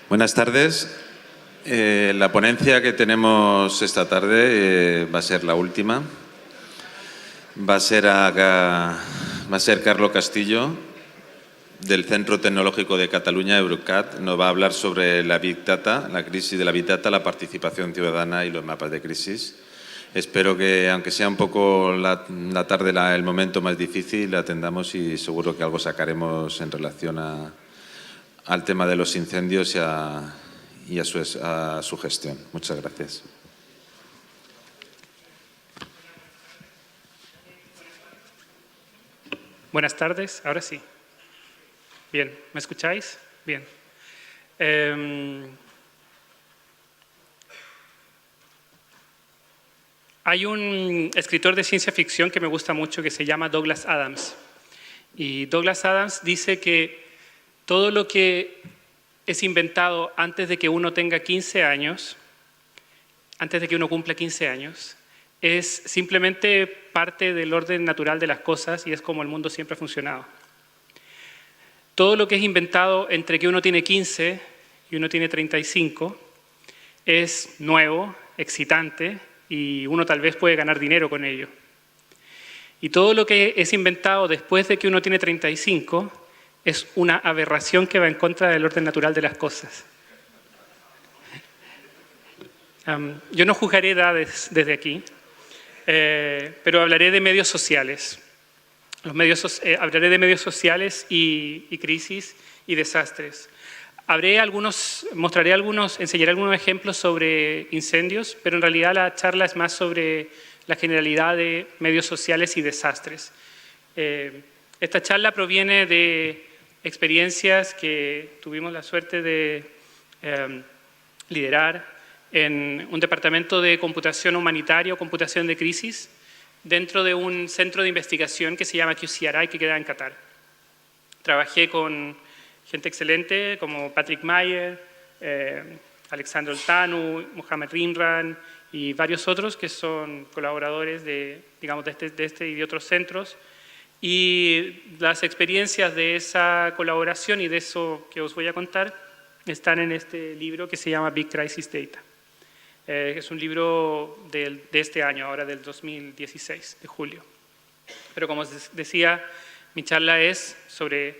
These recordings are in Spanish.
Buenas tardes. La ponencia que tenemos esta tarde va a ser la última. Va a ser Carlos Castillo, del Centro Tecnológico de Cataluña, Eurecat. Nos va a hablar sobre la Big Data, la crisis de la Big Data, la participación ciudadana y los mapas de crisis. Espero que, aunque sea un poco la tarde el momento más difícil, la atendamos y seguro que algo sacaremos en relación al tema de los incendios y a su gestión. Muchas gracias. Buenas tardes, ahora sí. Bien, ¿me escucháis? Bien. Hay un escritor de ciencia ficción que me gusta mucho que se llama Douglas Adams. Y Douglas Adams dice que todo lo que es inventado antes de que uno tenga 15 años, antes de que uno cumpla 15 años, es simplemente parte del orden natural de las cosas y es como el mundo siempre ha funcionado. Todo lo que es inventado entre que uno tiene 15 y uno tiene 35 es nuevo, excitante y uno tal vez puede ganar dinero con ello. Y todo lo que es inventado después de que uno tiene 35 es una aberración que va en contra del orden natural de las cosas. Yo no juzgaré edades desde aquí, pero hablaré de medios sociales. Hablaré de medios sociales y crisis y desastres. Enseñaré algunos ejemplos sobre incendios, pero en realidad la charla es más sobre la generalidad de medios sociales y desastres. Esta charla proviene de experiencias que tuvimos la suerte de liderar en un departamento de computación humanitaria o computación de crisis dentro de un centro de investigación que se llama QCRI, que queda en Qatar. Trabajé con gente excelente como Patrick Meyer, Alexandre Oltanu, Mohamed Rimran y varios otros que son colaboradores de este y de otros centros. Y las experiencias de esa colaboración y de eso que os voy a contar están en este libro que se llama Big Crisis Data. Es un libro de este año, ahora del 2016, de julio. Pero como os decía, mi charla es sobre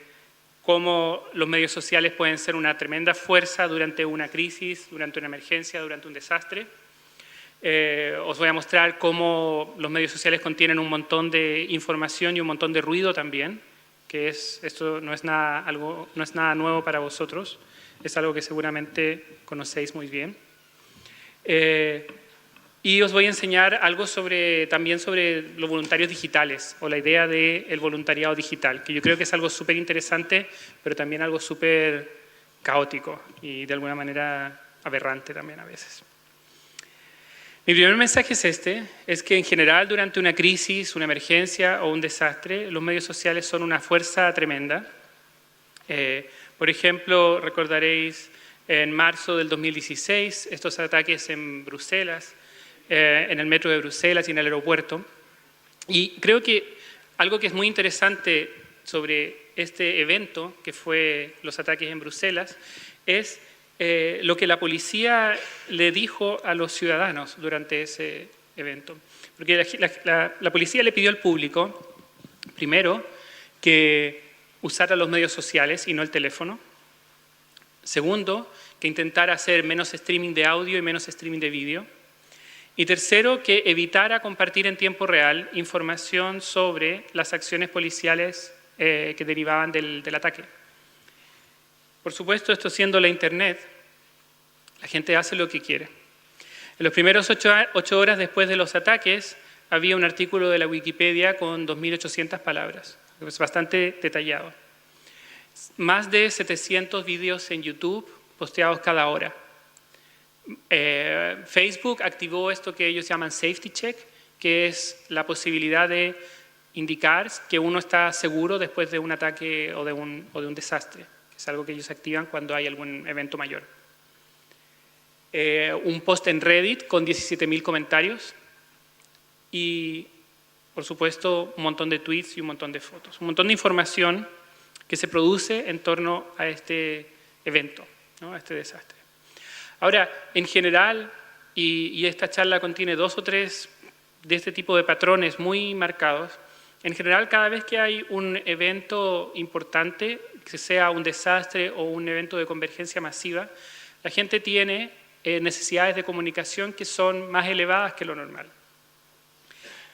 cómo los medios sociales pueden ser una tremenda fuerza durante una crisis, durante una emergencia, durante un desastre. Os voy a mostrar cómo los medios sociales contienen un montón de información y un montón de ruido también, que esto no es nada nuevo para vosotros, es algo que seguramente conocéis muy bien. Y os voy a enseñar algo también sobre los voluntarios digitales o la idea del voluntariado digital, que yo creo que es algo súper interesante, pero también algo súper caótico y de alguna manera aberrante también a veces. Mi primer mensaje es que en general durante una crisis, una emergencia o un desastre, los medios sociales son una fuerza tremenda. Por ejemplo, recordaréis en marzo del 2016 estos ataques en Bruselas, en el metro de Bruselas y en el aeropuerto. Y creo que algo que es muy interesante sobre este evento, que fue los ataques en Bruselas, es lo que la policía le dijo a los ciudadanos durante ese evento. Porque la policía le pidió al público, primero, que usara los medios sociales y no el teléfono. Segundo, que intentara hacer menos streaming de audio y menos streaming de vídeo. Y tercero, que evitara compartir en tiempo real información sobre las acciones policiales que derivaban del ataque. Por supuesto, esto siendo la Internet, la gente hace lo que quiere. En los primeros 8 horas después de los ataques, había un artículo de la Wikipedia con 2.800 palabras. Es bastante detallado. Más de 700 vídeos en YouTube posteados cada hora. Facebook activó esto que ellos llaman Safety Check, que es la posibilidad de indicar que uno está seguro después de un ataque o de un desastre. Es algo que ellos activan cuando hay algún evento mayor. Un post en Reddit con 17.000 comentarios y, por supuesto, un montón de tweets y un montón de fotos. Un montón de información que se produce en torno a este evento. ¿no? A este desastre. Ahora, en general, y esta charla contiene 2 o 3 de este tipo de patrones muy marcados, en general cada vez que hay un evento importante, que sea un desastre o un evento de convergencia masiva, la gente tiene necesidades de comunicación que son más elevadas que lo normal.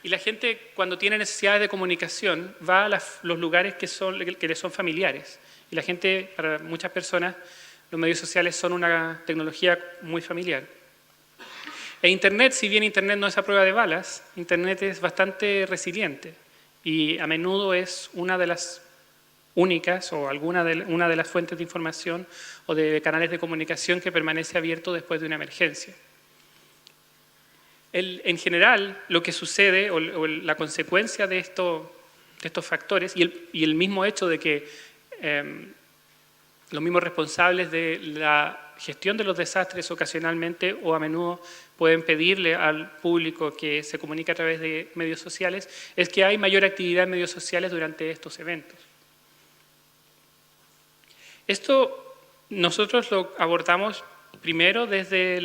Y la gente, cuando tiene necesidades de comunicación, va a los lugares que le son familiares. Y la gente, para muchas personas, los medios sociales son una tecnología muy familiar. E Internet, si bien Internet no es a prueba de balas, Internet es bastante resiliente y a menudo es una de las únicas o una de las fuentes de información o de canales de comunicación que permanece abierto después de una emergencia. En general, lo que sucede o la consecuencia de estos factores y el mismo hecho de que los mismos responsables de la gestión de los desastres ocasionalmente o a menudo pueden pedirle al público que se comunique a través de medios sociales, es que hay mayor actividad en medios sociales durante estos eventos. Esto nosotros lo abordamos primero desde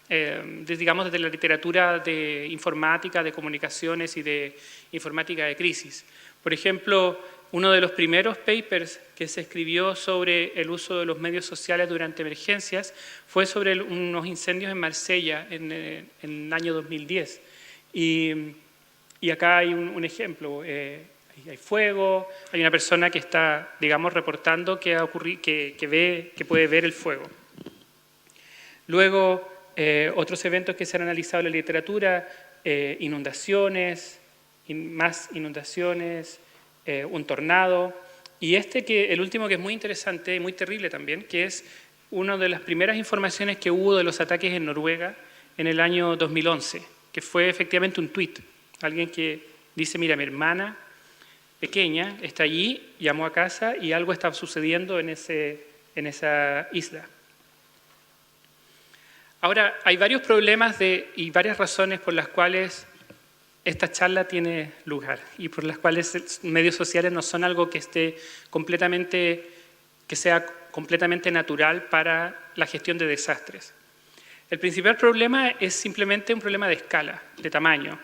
digamos, desde la literatura de informática, de comunicaciones y de informática de crisis. Por ejemplo, uno de los primeros papers que se escribió sobre el uso de los medios sociales durante emergencias fue sobre unos incendios en Marsella en el año 2010. Y acá hay un ejemplo. Hay fuego, hay una persona que está, digamos, reportando que puede ver el fuego. Luego, otros eventos que se han analizado en la literatura, inundaciones, más inundaciones, un tornado, y el último que es muy interesante y muy terrible también, que es una de las primeras informaciones que hubo de los ataques en Noruega en el año 2011, que fue efectivamente un tuit. Alguien que dice, mira, mi hermana pequeña está allí, llamó a casa y algo está sucediendo en esa isla. Ahora, hay varios problemas y varias razones por las cuales esta charla tiene lugar y por las cuales medios sociales no son algo que sea completamente natural para la gestión de desastres. El principal problema es simplemente un problema de escala, de tamaño.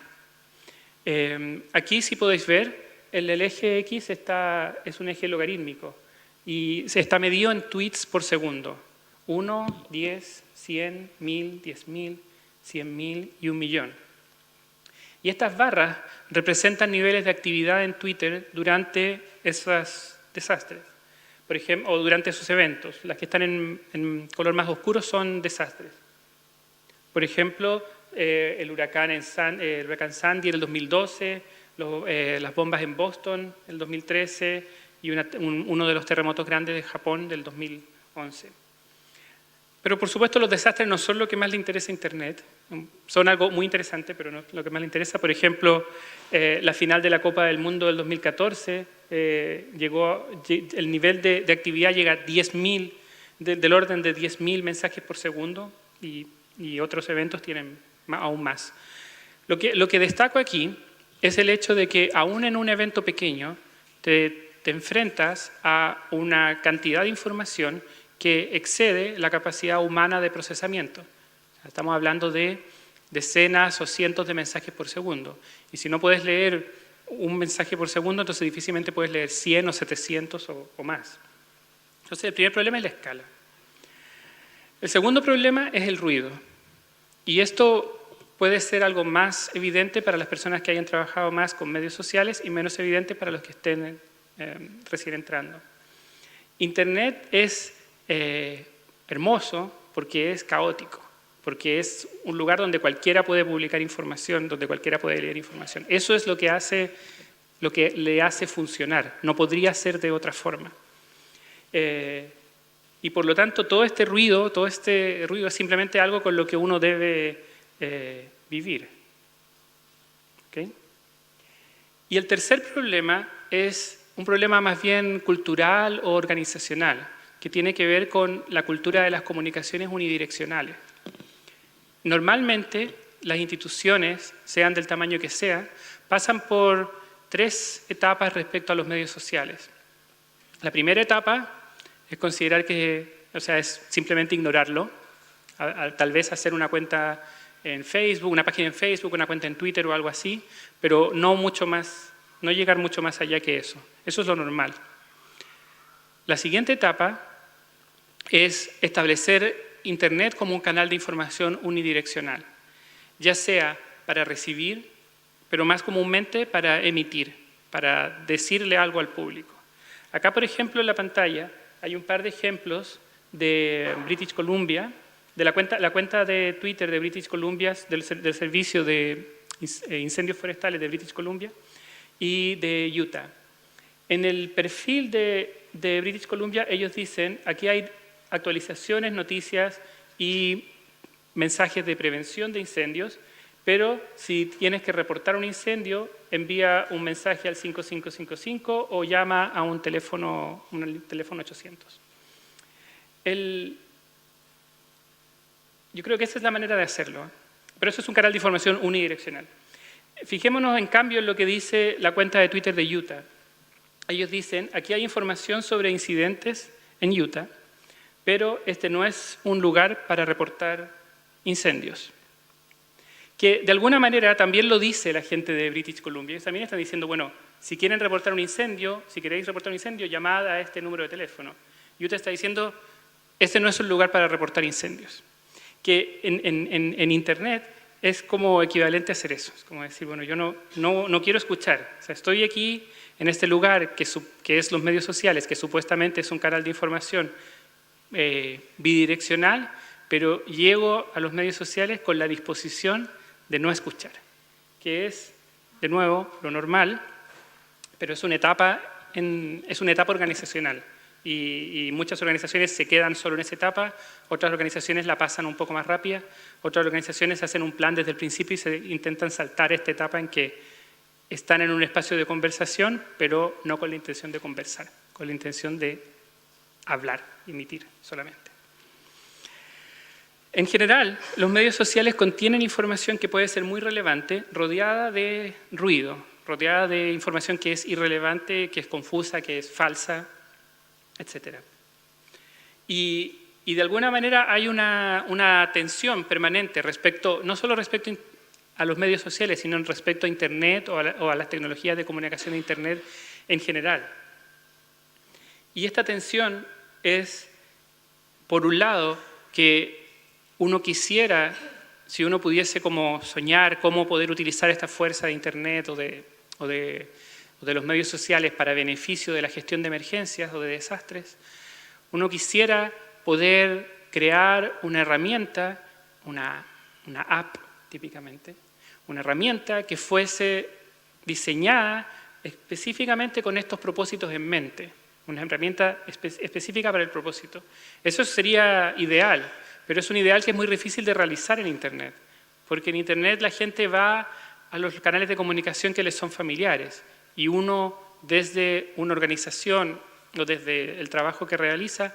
Aquí, si podéis ver, el eje X es un eje logarítmico y se está medido en tweets por segundo. 1, 10, 100, 1000, 10.000, 100.000 y 1.000.000. Y estas barras representan niveles de actividad en Twitter durante esos desastres, por ejemplo, o durante esos eventos. Las que están en color más oscuro son desastres. Por ejemplo, el huracán Sandy en el 2012, las bombas en Boston en el 2013 y uno de los terremotos grandes de Japón del 2011. Pero por supuesto los desastres no son lo que más le interesa a Internet, son algo muy interesante, pero no es lo que más le interesa. Por ejemplo, la final de la Copa del Mundo del 2014, el nivel de actividad llega a 10.000, del orden de 10.000 mensajes por segundo y otros eventos tienen aún más. Lo que destaco aquí es el hecho de que aún en un evento pequeño te enfrentas a una cantidad de información que excede la capacidad humana de procesamiento. Estamos hablando de decenas o cientos de mensajes por segundo. Y si no puedes leer un mensaje por segundo, entonces difícilmente puedes leer 100 o 700 o más. Entonces el primer problema es la escala. El segundo problema es el ruido. Y esto puede ser algo más evidente para las personas que hayan trabajado más con medios sociales y menos evidente para los que estén recién entrando. Internet es hermoso porque es caótico, porque es un lugar donde cualquiera puede publicar información, donde cualquiera puede leer información. Eso es lo que le hace funcionar, no podría ser de otra forma. Y por lo tanto todo este ruido es simplemente algo con lo que uno debe vivir. ¿Okay? Y el tercer problema es un problema más bien cultural o organizacional, que tiene que ver con la cultura de las comunicaciones unidireccionales. Normalmente, las instituciones, sean del tamaño que sean, pasan por 3 etapas respecto a los medios sociales. La primera etapa es considerar que O sea, es simplemente ignorarlo, tal vez hacer una cuenta en Facebook, una página en Facebook, una cuenta en Twitter o algo así, pero no mucho más, no llegar mucho más allá que eso. Eso es lo normal. La siguiente etapa es establecer Internet como un canal de información unidireccional, ya sea para recibir, pero más comúnmente para emitir, para decirle algo al público. Acá, por ejemplo, en la pantalla hay un par de ejemplos de British Columbia, de la cuenta de Twitter de British Columbia, del Servicio de Incendios Forestales de British Columbia y de Utah. En el perfil de British Columbia ellos dicen, aquí hay actualizaciones, noticias y mensajes de prevención de incendios, pero si tienes que reportar un incendio, envía un mensaje al 5555 o llama a un teléfono 800. Yo creo que esa es la manera de hacerlo, pero eso es un canal de información unidireccional. Fijémonos en cambio en lo que dice la cuenta de Twitter de Utah. Ellos dicen, aquí hay información sobre incidentes en Utah, pero este no es un lugar para reportar incendios. Que de alguna manera también lo dice la gente de British Columbia. Ellos también están diciendo, bueno, si quieren reportar un incendio, si queréis reportar un incendio, llamad a este número de teléfono. Utah está diciendo, este no es un lugar para reportar incendios. Que en Internet es como equivalente a hacer eso. Es como decir, bueno, yo no quiero escuchar. O sea, estoy aquí en este lugar que es los medios sociales, que supuestamente es un canal de información bidireccional, pero llego a los medios sociales con la disposición de no escuchar, que es, de nuevo, lo normal, pero es una etapa organizacional. Y muchas organizaciones se quedan solo en esa etapa, otras organizaciones la pasan un poco más rápida, otras organizaciones hacen un plan desde el principio y se intentan saltar esta etapa en que están en un espacio de conversación, pero no con la intención de conversar, con la intención de hablar, emitir solamente. En general, los medios sociales contienen información que puede ser muy relevante, rodeada de ruido, rodeada de información que es irrelevante, que es confusa, que es falsa, etc. Y de alguna manera hay una tensión permanente no solo respecto a los medios sociales, sino respecto a Internet o a las tecnologías de comunicación de Internet en general. Y esta tensión es, por un lado, que uno quisiera, si uno pudiese como soñar cómo poder utilizar esta fuerza de Internet o de los medios sociales para beneficio de la gestión de emergencias o de desastres, uno quisiera poder crear una herramienta, una app típicamente, una herramienta que fuese diseñada específicamente con estos propósitos en mente, una herramienta específica para el propósito. Eso sería ideal, pero es un ideal que es muy difícil de realizar en Internet, porque en Internet la gente va a los canales de comunicación que les son familiares y uno desde una organización o desde el trabajo que realiza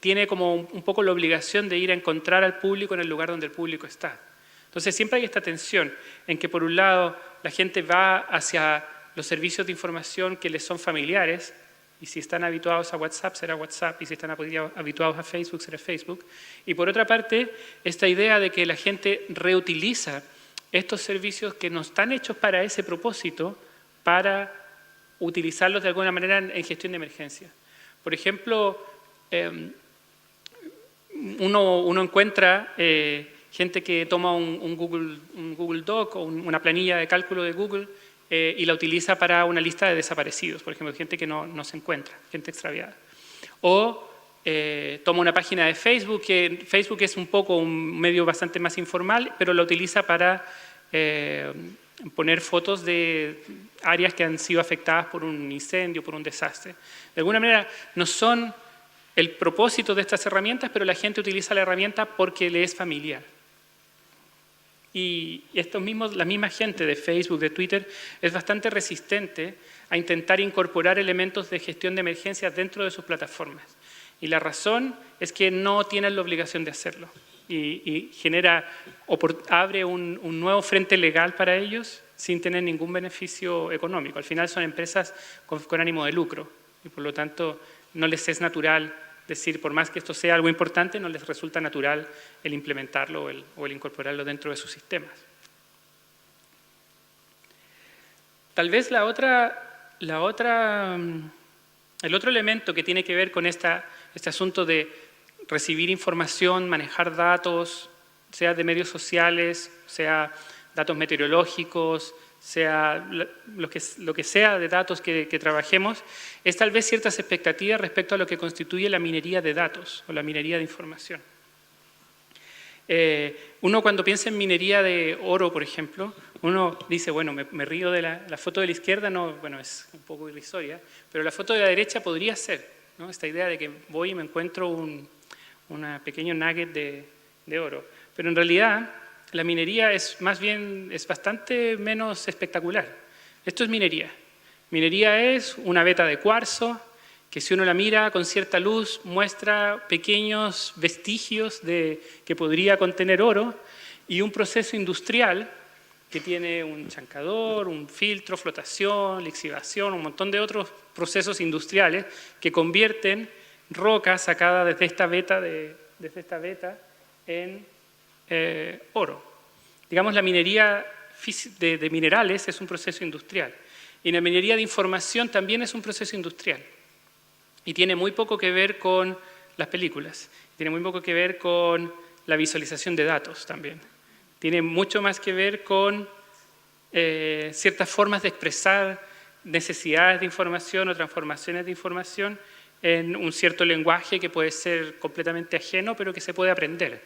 tiene como un poco la obligación de ir a encontrar al público en el lugar donde el público está. Entonces siempre hay esta tensión en que por un lado la gente va hacia los servicios de información que les son familiares y si están habituados a WhatsApp será WhatsApp y si están habituados a Facebook será Facebook y por otra parte esta idea de que la gente reutiliza estos servicios que no están hechos para ese propósito para utilizarlos de alguna manera en gestión de emergencia. Por ejemplo, uno encuentra gente que toma un Google Doc o una planilla de cálculo de Google y la utiliza para una lista de desaparecidos, por ejemplo, gente que no se encuentra, gente extraviada. O toma una página de Facebook, que Facebook es un poco un medio bastante más informal, pero la utiliza para poner fotos de áreas que han sido afectadas por un incendio, por un desastre. De alguna manera no son el propósito de estas herramientas, pero la gente utiliza la herramienta porque le es familiar. Y la misma gente de Facebook, de Twitter, es bastante resistente a intentar incorporar elementos de gestión de emergencias dentro de sus plataformas. Y la razón es que no tienen la obligación de hacerlo. Y abre un nuevo frente legal para ellos sin tener ningún beneficio económico. Al final son empresas con ánimo de lucro y por lo tanto no les es natural decir, por más que esto sea algo importante, no les resulta natural el implementarlo o el incorporarlo dentro de sus sistemas. Tal vez el otro elemento que tiene que ver con este asunto de recibir información, manejar datos, sea de medios sociales, sea datos meteorológicos, sea lo que sea de datos que trabajemos, es tal vez ciertas expectativas respecto a lo que constituye la minería de datos o la minería de información. Uno cuando piensa en minería de oro, por ejemplo, uno dice, bueno, me río de la foto de la izquierda, no, bueno, es un poco irrisoria, pero la foto de la derecha podría ser, ¿no? Esta idea de que voy y me encuentro un pequeño nugget de oro. Pero en realidad la minería es bastante menos espectacular. Esto es minería. Minería es una veta de cuarzo que si uno la mira con cierta luz muestra pequeños vestigios que podría contener oro y un proceso industrial que tiene un chancador, un filtro, flotación, lixiviación, un montón de otros procesos industriales que convierten roca sacada desde esta veta en oro. Digamos, la minería de minerales es un proceso industrial y la minería de información también es un proceso industrial y tiene muy poco que ver con las películas, tiene muy poco que ver con la visualización de datos también. Tiene mucho más que ver con ciertas formas de expresar necesidades de información o transformaciones de información en un cierto lenguaje que puede ser completamente ajeno, pero que se puede aprender.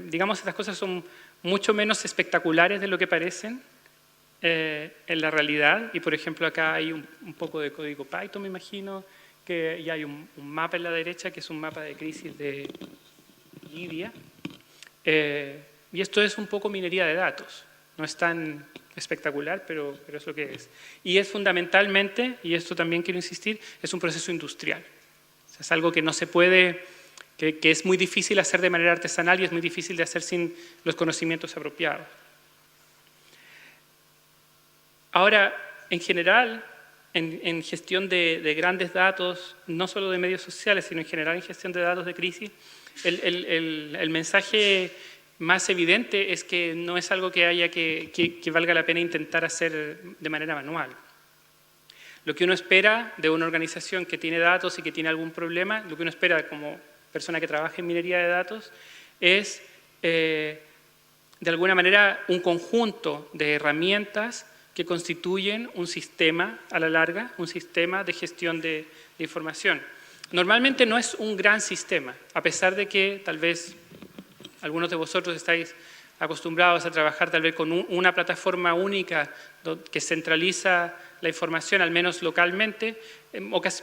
Digamos, estas cosas son mucho menos espectaculares de lo que parecen en la realidad. Y, por ejemplo, acá hay un poco de código Python, me imagino, y hay un mapa en la derecha que es un mapa de crisis de Libia. Y esto es un poco minería de datos. No es tan espectacular, pero es lo que es. Y es fundamentalmente, y esto también quiero insistir, es un proceso industrial. O sea, es algo que no se puede, que es muy difícil hacer de manera artesanal y es muy difícil de hacer sin los conocimientos apropiados. Ahora, en general, en gestión de grandes datos, no solo de medios sociales, sino en general en gestión de datos de crisis, el mensaje más evidente es que no es algo que valga la pena intentar hacer de manera manual. Lo que uno espera de una organización que tiene datos y que tiene algún problema, lo que uno espera como persona que trabaja en minería de datos, es de alguna manera un conjunto de herramientas que constituyen un sistema a la larga, un sistema de gestión de información. Normalmente no es un gran sistema, a pesar de que tal vez algunos de vosotros estáis acostumbrados a trabajar tal vez con una plataforma única que centraliza la información, al menos localmente.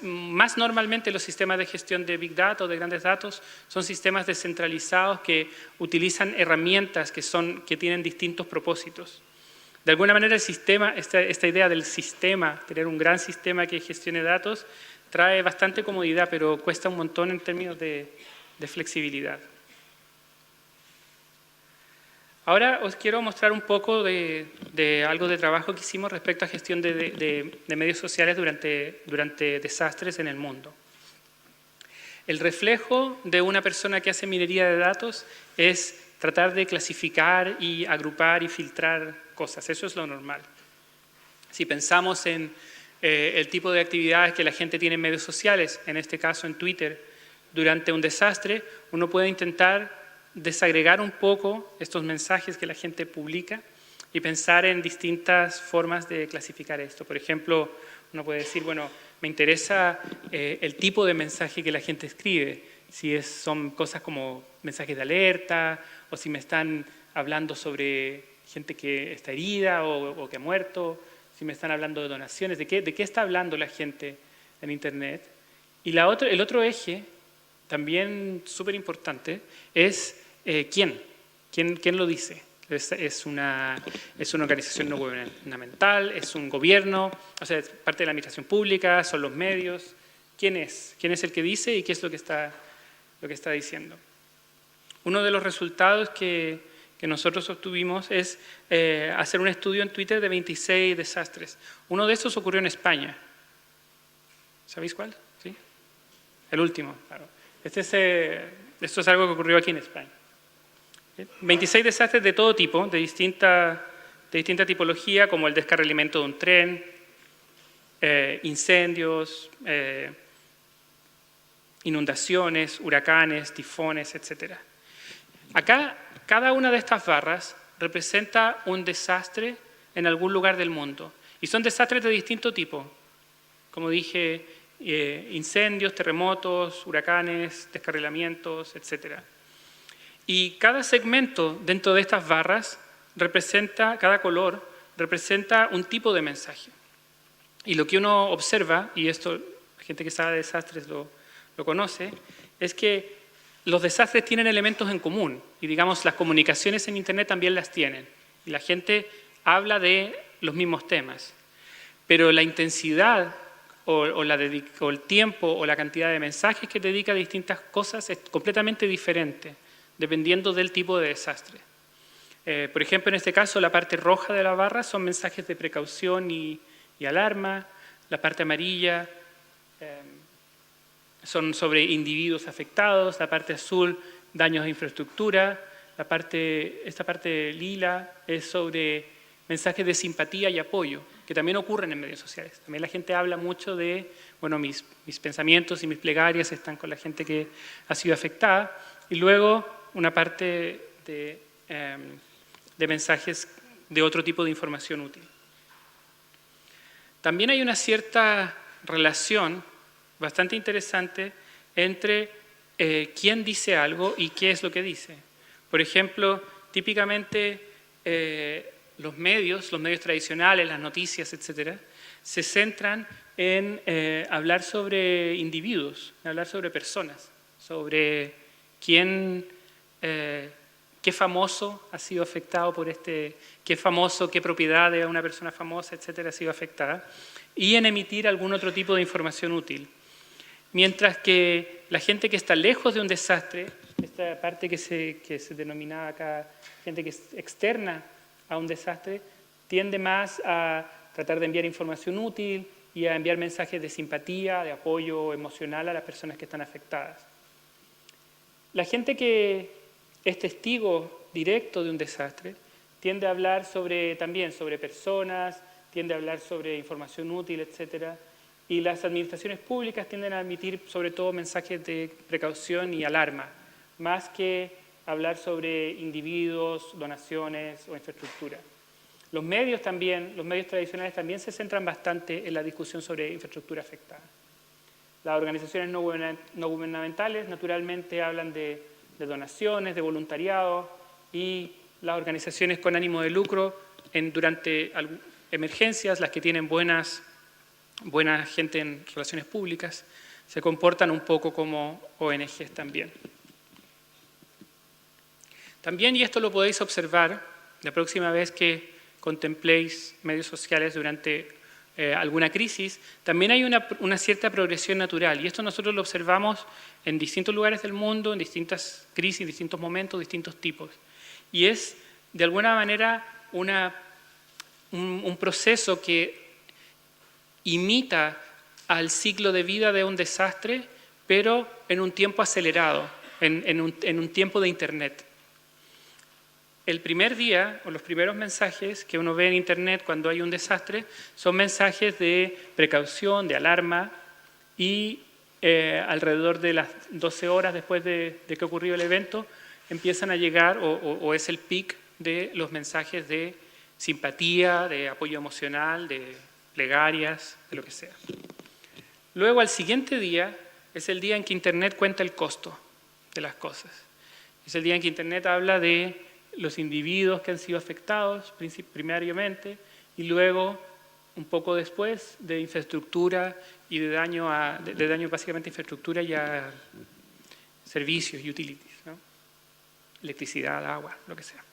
Más normalmente los sistemas de gestión de Big Data o de grandes datos son sistemas descentralizados que utilizan herramientas que tienen distintos propósitos. De alguna manera el sistema, esta idea del sistema, tener un gran sistema que gestione datos, trae bastante comodidad, pero cuesta un montón en términos de flexibilidad. Ahora os quiero mostrar un poco de algo de trabajo que hicimos respecto a gestión de medios sociales durante desastres en el mundo. El reflejo de una persona que hace minería de datos es tratar de clasificar y agrupar y filtrar cosas. Eso es lo normal. Si pensamos en el tipo de actividades que la gente tiene en medios sociales, en este caso en Twitter, durante un desastre, uno puede intentar desagregar un poco estos mensajes que la gente publica y pensar en distintas formas de clasificar esto. Por ejemplo, uno puede decir, bueno, me interesa el tipo de mensaje que la gente escribe, si son cosas como mensajes de alerta o si me están hablando sobre gente que está herida o que ha muerto, si me están hablando de donaciones, ¿de qué está hablando la gente en Internet? Y el otro eje, también súper importante, es ¿quién lo dice? Es una organización no gubernamental, es un gobierno, o sea, es parte de la administración pública, son los medios. ¿Quién es? ¿Quién es el que dice y qué es lo que está diciendo? Uno de los resultados que nosotros obtuvimos es hacer un estudio en Twitter de 26 desastres. Uno de esos ocurrió en España. ¿Sabéis cuál? ¿Sí? el último, claro. Esto es algo que ocurrió aquí en España. 26 desastres de todo tipo, de distinta tipología, como el descarrilamiento de un tren, incendios, inundaciones, huracanes, tifones, etc. Acá, cada una de estas barras representa un desastre en algún lugar del mundo. Y son desastres de distinto tipo. Como dije, incendios, terremotos, huracanes, descarrilamientos, etc. Y cada segmento dentro de estas barras representa, cada color representa un tipo de mensaje. Y lo que uno observa, y esto la gente que sabe de desastres lo conoce, es que los desastres tienen elementos en común. Y digamos, las comunicaciones en Internet también las tienen. Y la gente habla de los mismos temas. Pero la intensidad o el tiempo o la cantidad de mensajes que dedica a distintas cosas es completamente diferente, dependiendo del tipo de desastre. Por ejemplo, en este caso, la parte roja de la barra son mensajes de precaución y alarma. La parte amarilla son sobre individuos afectados. La parte azul, daños de infraestructura. Esta parte lila es sobre mensajes de simpatía y apoyo, que también ocurren en medios sociales. También la gente habla mucho de, bueno, mis pensamientos y mis plegarias están con la gente que ha sido afectada. Y luego una parte de mensajes de otro tipo de información útil. También hay una cierta relación bastante interesante entre quién dice algo y qué es lo que dice. Por ejemplo, típicamente los medios tradicionales, las noticias, etcétera, se centran en hablar sobre individuos, en hablar sobre personas, sobre quién, qué famoso ha sido afectado por qué famoso, qué propiedad de una persona famosa, etcétera, ha sido afectada, y en emitir algún otro tipo de información útil. Mientras que la gente que está lejos de un desastre, esta parte que se denomina acá gente que es externa a un desastre, tiende más a tratar de enviar información útil y a enviar mensajes de simpatía, de apoyo emocional a las personas que están afectadas. La gente que es testigo directo de un desastre tiende a hablar también sobre personas, tiende a hablar sobre información útil, etc. Y las administraciones públicas tienden a emitir sobre todo mensajes de precaución y alarma, más que hablar sobre individuos, donaciones o infraestructura. Los medios tradicionales también se centran bastante en la discusión sobre infraestructura afectada. Las organizaciones no gubernamentales naturalmente hablan de donaciones, de voluntariado, y las organizaciones con ánimo de lucro durante emergencias, las que tienen buena gente en relaciones públicas, se comportan un poco como ONGs también. También, y esto lo podéis observar la próxima vez que contempléis medios sociales durante alguna crisis, también hay una cierta progresión natural, y esto nosotros lo observamos en distintos lugares del mundo, en distintas crisis, distintos momentos, distintos tipos. Y es, de alguna manera, un proceso que imita al ciclo de vida de un desastre, pero en un tiempo acelerado, en un tiempo de Internet. El primer día, o los primeros mensajes que uno ve en Internet cuando hay un desastre, son mensajes de precaución, de alarma, y alrededor de las 12 horas después de que ocurrió el evento, empiezan a llegar, o es el pic de los mensajes de simpatía, de apoyo emocional, de plegarias, de lo que sea. Luego, al siguiente día, es el día en que Internet cuenta el costo de las cosas. Es el día en que Internet habla de los individuos que han sido afectados primariamente, y luego, un poco después, de infraestructura y de daño básicamente a infraestructura y a servicios y utilities, ¿no? Electricidad, agua, lo que sea.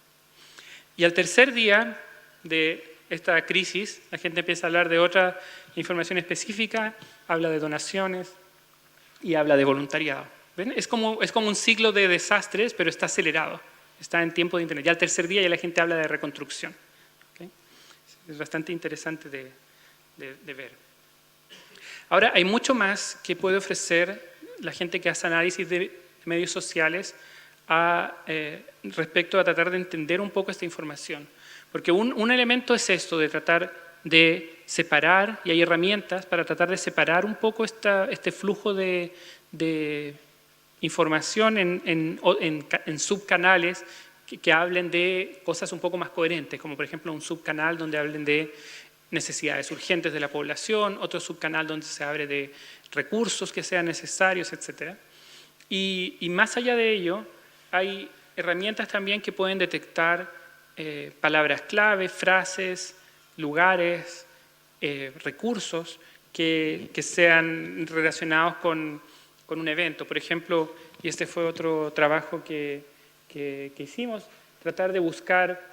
Y al tercer día de esta crisis, la gente empieza a hablar de otra información específica, habla de donaciones y habla de voluntariado. ¿Ven? Es como un ciclo de desastres, pero está acelerado. Está en tiempo de Internet. Ya al tercer día ya la gente habla de reconstrucción. ¿Okay? Es bastante interesante de ver. Ahora, hay mucho más que puede ofrecer la gente que hace análisis de medios sociales respecto a tratar de entender un poco esta información. Porque un elemento es esto, de tratar de separar, y hay herramientas para tratar de separar un poco este flujo de información en subcanales que hablen de cosas un poco más coherentes, como por ejemplo un subcanal donde hablen de necesidades urgentes de la población, otro subcanal donde se hable de recursos que sean necesarios, etc. Y más allá de ello, hay herramientas también que pueden detectar palabras clave, frases, lugares, recursos que sean relacionados con un evento. Por ejemplo, y este fue otro trabajo que hicimos, tratar de buscar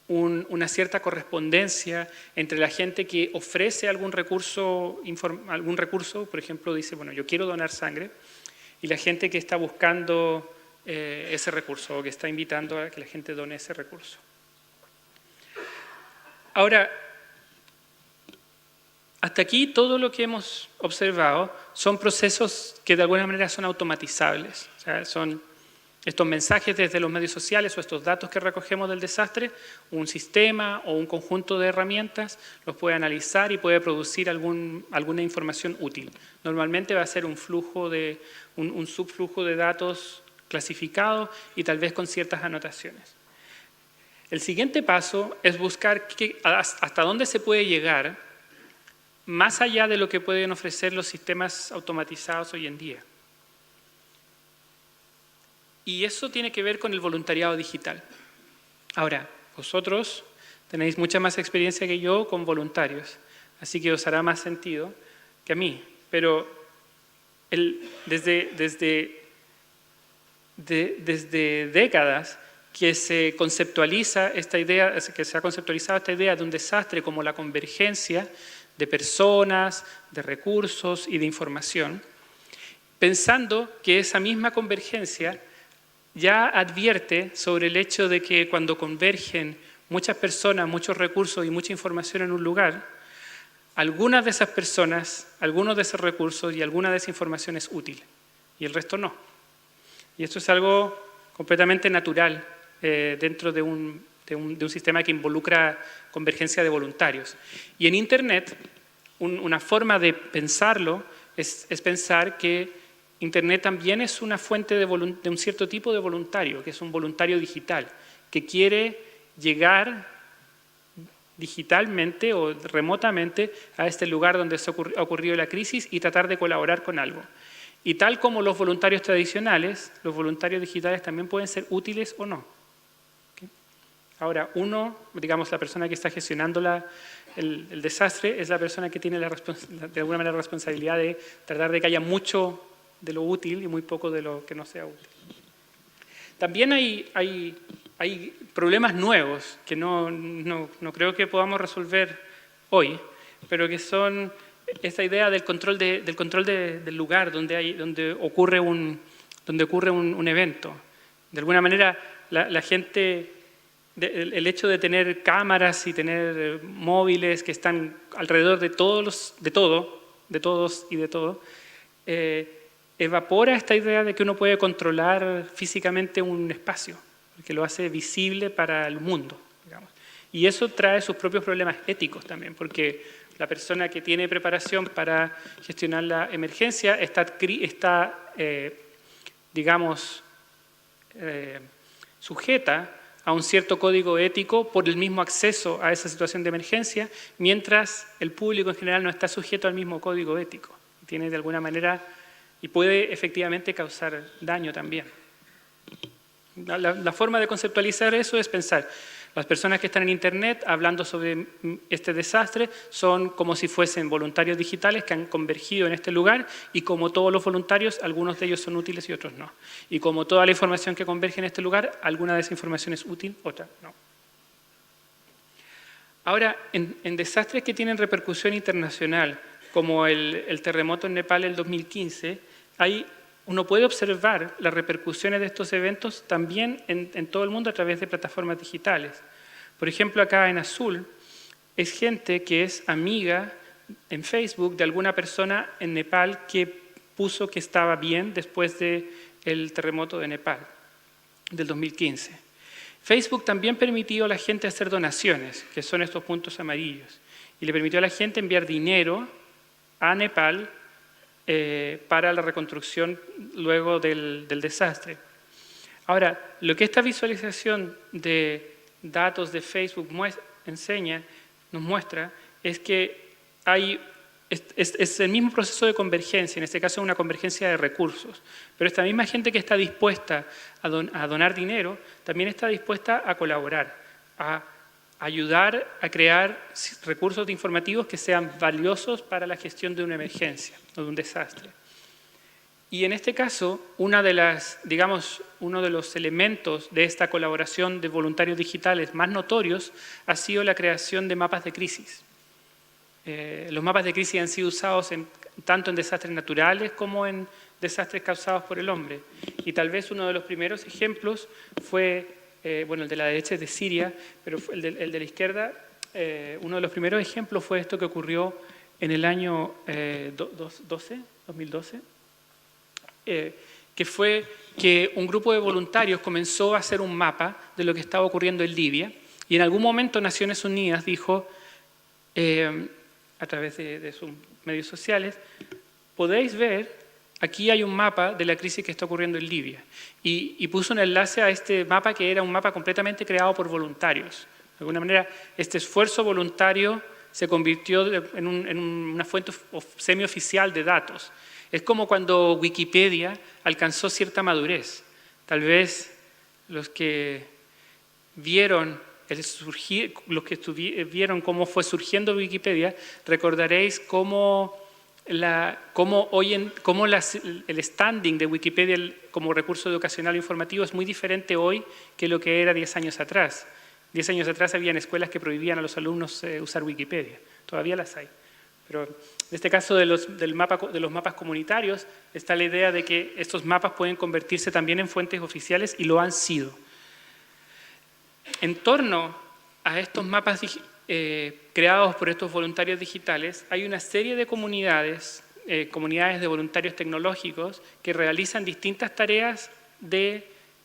una cierta correspondencia entre la gente que ofrece algún recurso, por ejemplo, dice, bueno, yo quiero donar sangre, y la gente que está buscando ese recurso o que está invitando a que la gente done ese recurso. Ahora, hasta aquí todo lo que hemos observado son procesos que de alguna manera son automatizables. O sea, son estos mensajes desde los medios sociales o estos datos que recogemos del desastre, un sistema o un conjunto de herramientas los puede analizar y puede producir alguna información útil. Normalmente va a ser un subflujo de datos clasificados y tal vez con ciertas anotaciones. El siguiente paso es buscar hasta dónde se puede llegar más allá de lo que pueden ofrecer los sistemas automatizados hoy en día. Y eso tiene que ver con el voluntariado digital. Ahora, vosotros tenéis mucha más experiencia que yo con voluntarios, así que os hará más sentido que a mí. Pero desde décadas que se conceptualiza esta idea, que se ha conceptualizado esta idea de un desastre como la convergencia de personas, de recursos y de información, pensando que esa misma convergencia ya advierte sobre el hecho de que cuando convergen muchas personas, muchos recursos y mucha información en un lugar, algunas de esas personas, algunos de esos recursos y alguna de esa información es útil y el resto no. Y esto es algo completamente natural dentro de un sistema que involucra convergencia de voluntarios. Y en Internet, una forma de pensarlo es pensar que Internet también es una fuente de un cierto tipo de voluntario, que es un voluntario digital, que quiere llegar digitalmente o remotamente a este lugar donde ha ocurrido la crisis y tratar de colaborar con algo. Y tal como los voluntarios tradicionales, los voluntarios digitales también pueden ser útiles o no. ¿Okay? Ahora, digamos, la persona que está gestionando el desastre es la persona que tiene de alguna manera la responsabilidad de tratar de que haya mucho de lo útil y muy poco de lo que no sea útil. También hay problemas nuevos que no creo que podamos resolver hoy, pero que son esta idea del control del lugar donde ocurre un evento. De alguna manera, la gente, el hecho de tener cámaras y tener móviles que están alrededor de todos y de todo, evapora esta idea de que uno puede controlar físicamente un espacio, porque lo hace visible para el mundo, digamos. Y eso trae sus propios problemas éticos también, porque la persona que tiene preparación para gestionar la emergencia está sujeta a un cierto código ético por el mismo acceso a esa situación de emergencia, mientras el público en general no está sujeto al mismo código ético. Tiene de alguna manera y puede efectivamente causar daño también. La forma de conceptualizar eso es pensar, las personas que están en Internet hablando sobre este desastre son como si fuesen voluntarios digitales que han convergido en este lugar y como todos los voluntarios, algunos de ellos son útiles y otros no. Y como toda la información que converge en este lugar, alguna de esa información es útil, otra no. Ahora, en desastres que tienen repercusión internacional, como el terremoto en Nepal en 2015, uno puede observar las repercusiones de estos eventos también en todo el mundo a través de plataformas digitales. Por ejemplo, acá en azul es gente que es amiga en Facebook de alguna persona en Nepal que puso que estaba bien después del terremoto de Nepal del 2015. Facebook también permitió a la gente hacer donaciones, que son estos puntos amarillos, y le permitió a la gente enviar dinero a Nepal para la reconstrucción luego del desastre. Ahora, lo que esta visualización de datos de Facebook nos muestra es que es el mismo proceso de convergencia, en este caso es una convergencia de recursos, pero esta misma gente que está dispuesta a donar dinero, también está dispuesta a colaborar, a ayudar a crear recursos informativos que sean valiosos para la gestión de una emergencia o de un desastre. Y en este caso, uno de los elementos de esta colaboración de voluntarios digitales más notorios ha sido la creación de mapas de crisis. Los mapas de crisis han sido usados tanto en desastres naturales como en desastres causados por el hombre. Y tal vez uno de los primeros ejemplos fue, el de la derecha es de Siria, pero el de la izquierda, uno de los primeros ejemplos fue esto que ocurrió en el año 2012, que fue que un grupo de voluntarios comenzó a hacer un mapa de lo que estaba ocurriendo en Libia, y en algún momento Naciones Unidas dijo, a través de sus medios sociales, podéis ver, aquí hay un mapa de la crisis que está ocurriendo en Libia. Y puso un enlace a este mapa que era un mapa completamente creado por voluntarios. De alguna manera, este esfuerzo voluntario se convirtió en una fuente semioficial de datos. Es como cuando Wikipedia alcanzó cierta madurez. Tal vez los que vieron cómo fue surgiendo Wikipedia, recordaréis cómo el standing de Wikipedia como recurso educacional e informativo es muy diferente hoy que lo que era 10 años atrás. 10 años atrás habían escuelas que prohibían a los alumnos usar Wikipedia. Todavía las hay. Pero en este caso de los mapas comunitarios está la idea de que estos mapas pueden convertirse también en fuentes oficiales y lo han sido. En torno a estos mapas creados por estos voluntarios digitales, hay una serie de comunidades de voluntarios tecnológicos que realizan distintas tareas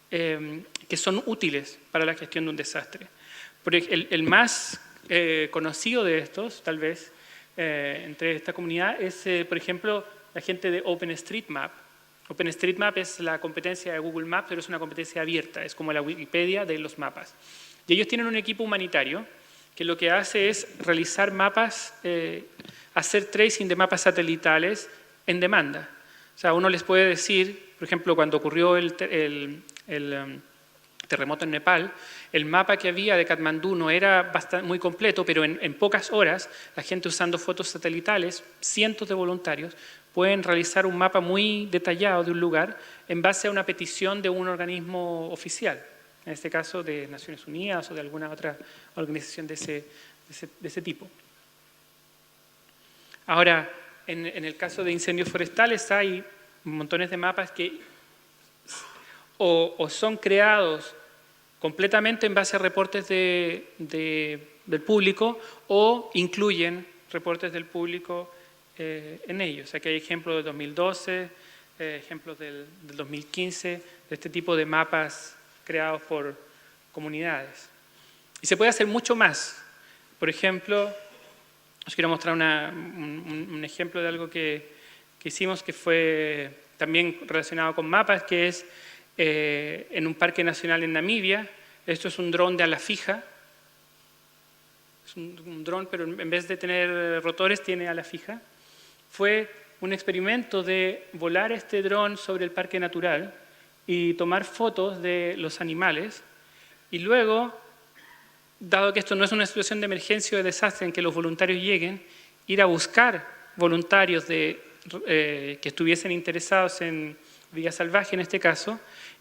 que son útiles para la gestión de un desastre. El más conocido de estos, tal vez, entre esta comunidad es, por ejemplo, la gente de OpenStreetMap. OpenStreetMap es la competencia de Google Maps, pero es una competencia abierta, es como la Wikipedia de los mapas. Y ellos tienen un equipo humanitario que lo que hace es realizar mapas, hacer tracing de mapas satelitales en demanda. O sea, uno les puede decir, por ejemplo, cuando ocurrió el terremoto en Nepal, el mapa que había de Katmandú no era muy completo, pero en pocas horas, la gente usando fotos satelitales, cientos de voluntarios, pueden realizar un mapa muy detallado de un lugar en base a una petición de un organismo oficial, en este caso de Naciones Unidas o de alguna otra organización de ese tipo. Ahora, en el caso de incendios forestales hay montones de mapas que o son creados completamente en base a reportes del público o incluyen reportes del público en ellos. Aquí hay ejemplos del 2012, ejemplos del 2015, de este tipo de mapas creados por comunidades. Y se puede hacer mucho más. Por ejemplo, os quiero mostrar un ejemplo de algo que hicimos que fue también relacionado con mapas, que es en un parque nacional en Namibia. Esto es un dron de ala fija. Es un dron, pero en vez de tener rotores, tiene ala fija. Fue un experimento de volar este dron sobre el parque natural y tomar fotos de los animales. Y luego, dado que esto no es una situación de emergencia o de desastre en que los voluntarios lleguen, ir a buscar voluntarios que estuviesen interesados en vida salvaje, en este caso,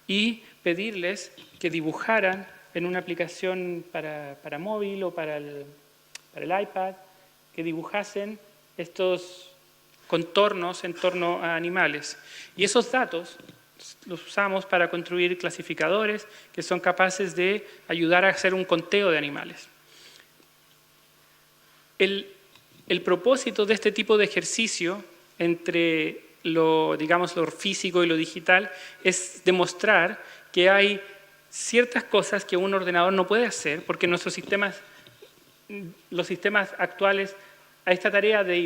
y pedirles que dibujaran en una aplicación para móvil o para el iPad, que dibujasen estos contornos en torno a animales. Y esos datos los usamos para construir clasificadores que son capaces de ayudar a hacer un conteo de animales. El propósito de este tipo de ejercicio entre digamos, lo físico y lo digital, es demostrar que hay ciertas cosas que un ordenador no puede hacer, porque los sistemas actuales, a esta tarea de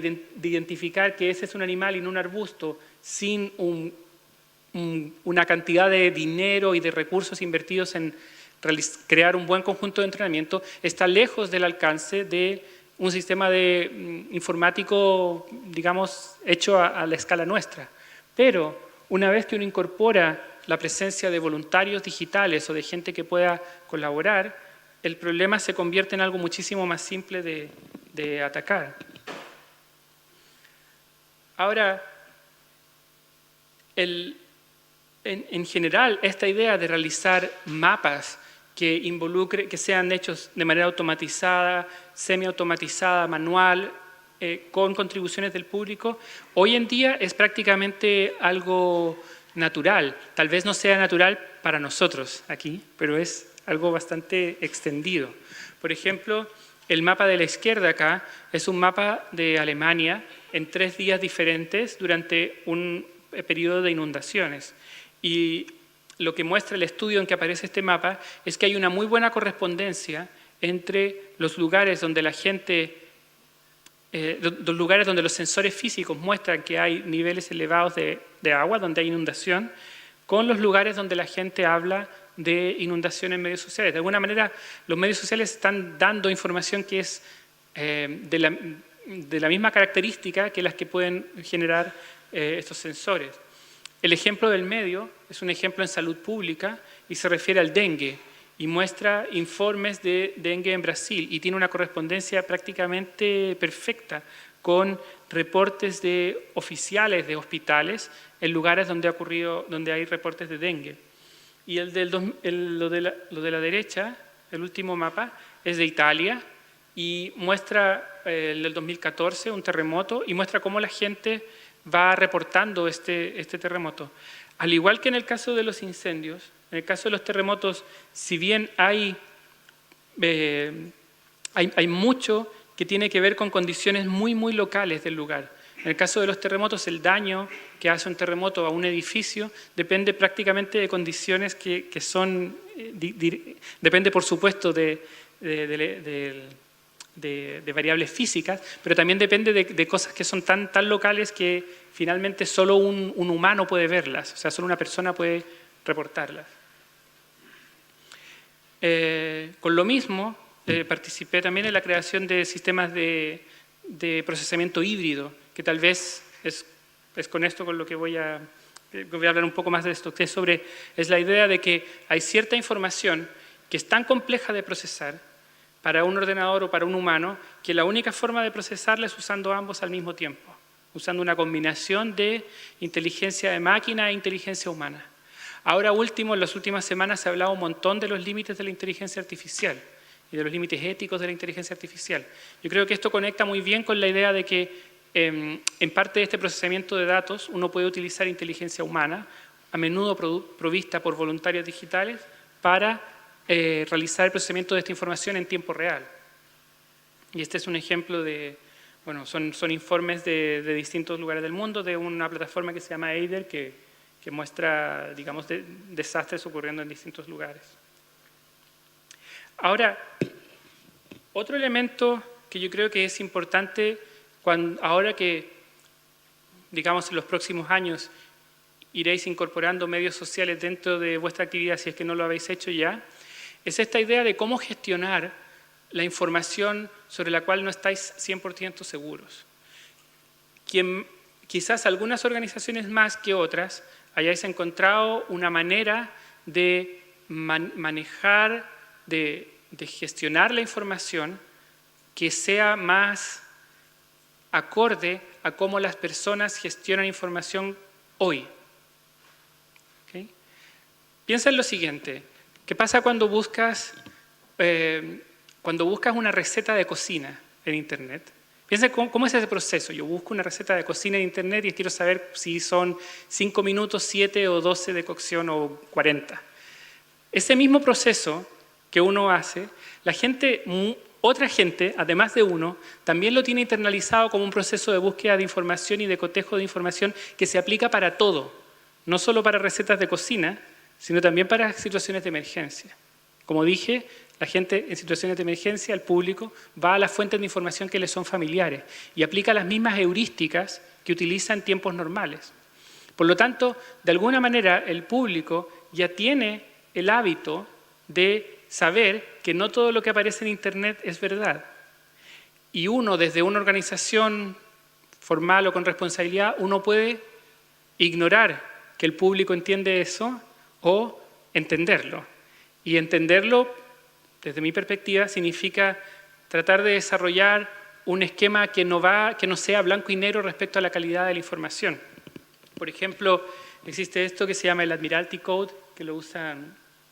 identificar que ese es un animal y no un arbusto, sin una cantidad de dinero y de recursos invertidos en crear un buen conjunto de entrenamiento, está lejos del alcance de un sistema informático, digamos, hecho a la escala nuestra. Pero una vez que uno incorpora la presencia de voluntarios digitales o de gente que pueda colaborar, el problema se convierte en algo muchísimo más simple de atacar. Ahora, en general, esta idea de realizar mapas que sean hechos de manera automatizada, semiautomatizada, manual, con contribuciones del público, hoy en día es prácticamente algo natural. Tal vez no sea natural para nosotros aquí, pero es algo bastante extendido. Por ejemplo, el mapa de la izquierda acá es un mapa de Alemania en 3 días diferentes durante un periodo de inundaciones. Y lo que muestra el estudio en que aparece este mapa es que hay una muy buena correspondencia entre los lugares donde la gente, los lugares donde los sensores físicos muestran que hay niveles elevados de agua, donde hay inundación, con los lugares donde la gente habla de inundación en medios sociales. De alguna manera, los medios sociales están dando información que es de la misma característica que las que pueden generar estos sensores. El ejemplo del medio es un ejemplo en salud pública y se refiere al dengue y muestra informes de dengue en Brasil y tiene una correspondencia prácticamente perfecta con reportes de oficiales de hospitales en lugares donde hay reportes de dengue. Y lo de la derecha, el último mapa, es de Italia y muestra el del 2014, un terremoto, y muestra cómo la gente va reportando este terremoto. Al igual que en el caso de los incendios, en el caso de los terremotos, si bien hay mucho que tiene que ver con condiciones muy, muy locales del lugar. En el caso de los terremotos, el daño que hace un terremoto a un edificio depende prácticamente de condiciones que son, depende por supuesto de variables físicas, pero también depende de cosas que son tan locales que finalmente solo un humano puede verlas, o sea, solo una persona puede reportarlas. Con lo mismo, participé también en la creación de sistemas de procesamiento híbrido, que tal vez es con esto con lo que voy a hablar un poco más de esto, que es la idea de que hay cierta información que es tan compleja de procesar para un ordenador o para un humano, que la única forma de procesarla es usando ambos al mismo tiempo, usando una combinación de inteligencia de máquina e inteligencia humana. Ahora último, en las últimas semanas se ha hablado un montón de los límites de la inteligencia artificial y de los límites éticos de la inteligencia artificial. Yo creo que esto conecta muy bien con la idea de que en parte de este procesamiento de datos uno puede utilizar inteligencia humana, a menudo provista por voluntarios digitales, para realizar el procesamiento de esta información en tiempo real. Y este es un ejemplo de, bueno, son informes de distintos lugares del mundo, de una plataforma que se llama Eider, que muestra, digamos, desastres ocurriendo en distintos lugares. Ahora, otro elemento que yo creo que es importante, ahora que, digamos, en los próximos años iréis incorporando medios sociales dentro de vuestra actividad, si es que no lo habéis hecho ya, es esta idea de cómo gestionar la información sobre la cual no estáis 100% seguros. Quizás algunas organizaciones más que otras hayáis encontrado una manera de manejar, de gestionar la información que sea más acorde a cómo las personas gestionan información hoy. ¿Okay? Piensa en lo siguiente. ¿Qué pasa cuando buscas una receta de cocina en Internet? Piensa cómo es ese proceso. Yo busco una receta de cocina en Internet y quiero saber si son 5 minutos, 7 o 12 de cocción o 40. Ese mismo proceso que uno hace, la gente otra gente, además de uno, también lo tiene internalizado como un proceso de búsqueda de información y de cotejo de información que se aplica para todo, no solo para recetas de cocina, sino también para situaciones de emergencia. Como dije, la gente en situaciones de emergencia, el público, va a las fuentes de información que le son familiares y aplica las mismas heurísticas que utiliza en tiempos normales. Por lo tanto, de alguna manera, el público ya tiene el hábito de saber que no todo lo que aparece en Internet es verdad. Y uno, desde una organización formal o con responsabilidad, uno puede ignorar que el público entiende eso o entenderlo. Y entenderlo, desde mi perspectiva, significa tratar de desarrollar un esquema que no sea blanco y negro respecto a la calidad de la información. Por ejemplo, existe esto que se llama el Admiralty Code, que lo usa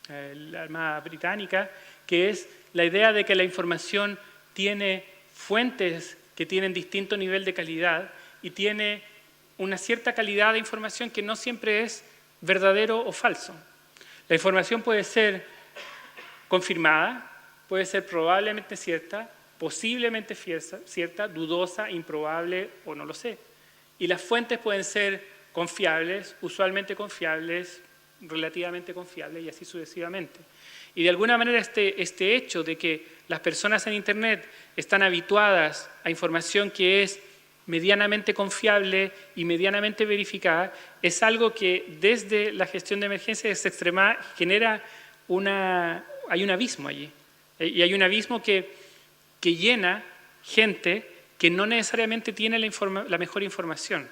la Armada Británica, que es la idea de que la información tiene fuentes que tienen distinto nivel de calidad y tiene una cierta calidad de información que no siempre es verdadero o falso. La información puede ser confirmada, puede ser probablemente cierta, posiblemente cierta, dudosa, improbable o no lo sé. Y las fuentes pueden ser confiables, usualmente confiables, relativamente confiables y así sucesivamente. Y de alguna manera este hecho de que las personas en Internet están habituadas a información que es medianamente confiable y medianamente verificada, es algo que desde la gestión de emergencias extrema genera hay un abismo allí. Y hay un abismo que llena gente que no necesariamente tiene la mejor información.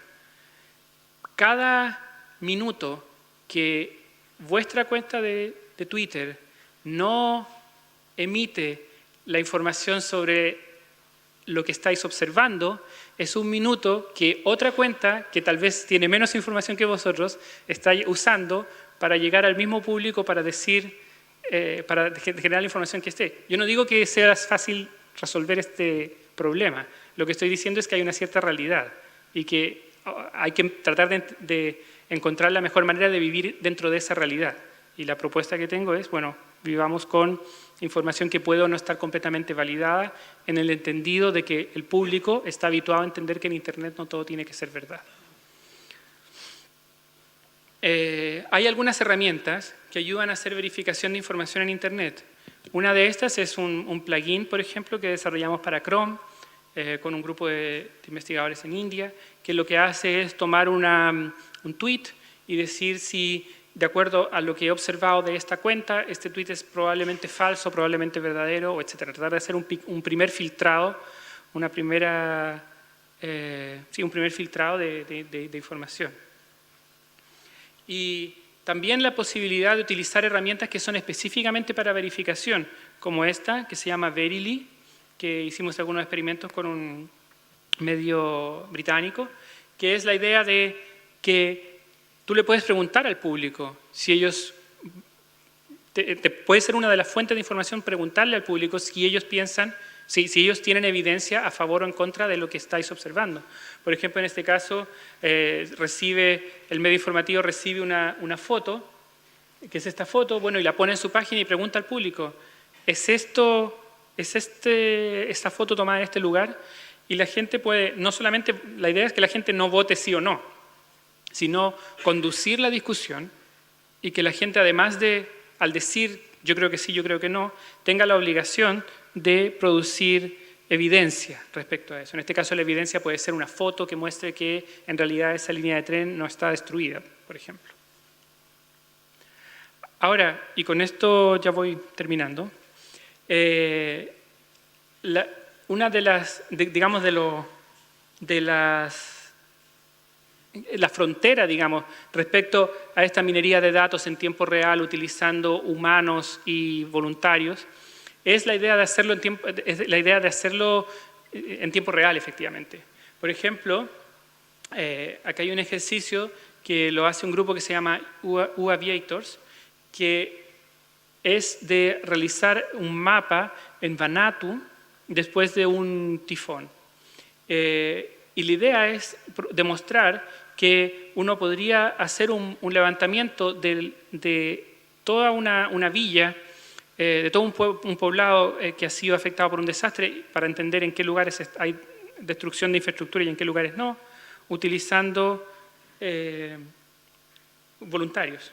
Cada minuto que vuestra cuenta de Twitter no emite la información sobre lo que estáis observando, es un minuto que otra cuenta, que tal vez tiene menos información que vosotros, está usando para llegar al mismo público para decir, para generar la información que esté. Yo no digo que sea fácil resolver este problema, lo que estoy diciendo es que hay una cierta realidad y que hay que tratar de encontrar la mejor manera de vivir dentro de esa realidad. Y la propuesta que tengo es, bueno, vivamos con información que puede o no estar completamente validada en el entendido de que el público está habituado a entender que en Internet no todo tiene que ser verdad. Hay algunas herramientas que ayudan a hacer verificación de información en Internet. Una de estas es un plugin, por ejemplo, que desarrollamos para Chrome con un grupo de investigadores en India, que lo que hace es tomar un tweet y decir si, de acuerdo a lo que he observado de esta cuenta, este tweet es probablemente falso, probablemente verdadero, etc. Tratar de hacer un primer filtrado, un primer filtrado de información. Y también la posibilidad de utilizar herramientas que son específicamente para verificación, como esta, que se llama Verily, que hicimos algunos experimentos con un medio británico, que es la idea de que tú le puedes preguntar al público si ellos, puede ser una de las fuentes de información preguntarle al público si ellos piensan, si ellos tienen evidencia a favor o en contra de lo que estáis observando. Por ejemplo, en este caso, el medio informativo recibe una foto, que es esta foto, bueno, y la pone en su página y pregunta al público, ¿es esta foto tomada en este lugar? Y la gente puede, no solamente, la idea es que la gente no vote sí o no, sino conducir la discusión y que la gente, además de, al decir yo creo que sí, yo creo que no, tenga la obligación de producir evidencia respecto a eso. En este caso la evidencia puede ser una foto que muestre que en realidad esa línea de tren no está destruida, por ejemplo. Ahora, y con esto ya voy terminando, una de las, digamos, la frontera, digamos, respecto a esta minería de datos en tiempo real utilizando humanos y voluntarios, es la idea de hacerlo en tiempo real, efectivamente. Por ejemplo, acá hay un ejercicio que lo hace un grupo que se llama U-Aviators, que es de realizar un mapa en Vanuatu después de un tifón. Y la idea es demostrar que uno podría hacer un levantamiento de toda una villa de todo un poblado que ha sido afectado por un desastre para entender en qué lugares hay destrucción de infraestructura y en qué lugares no, utilizando voluntarios.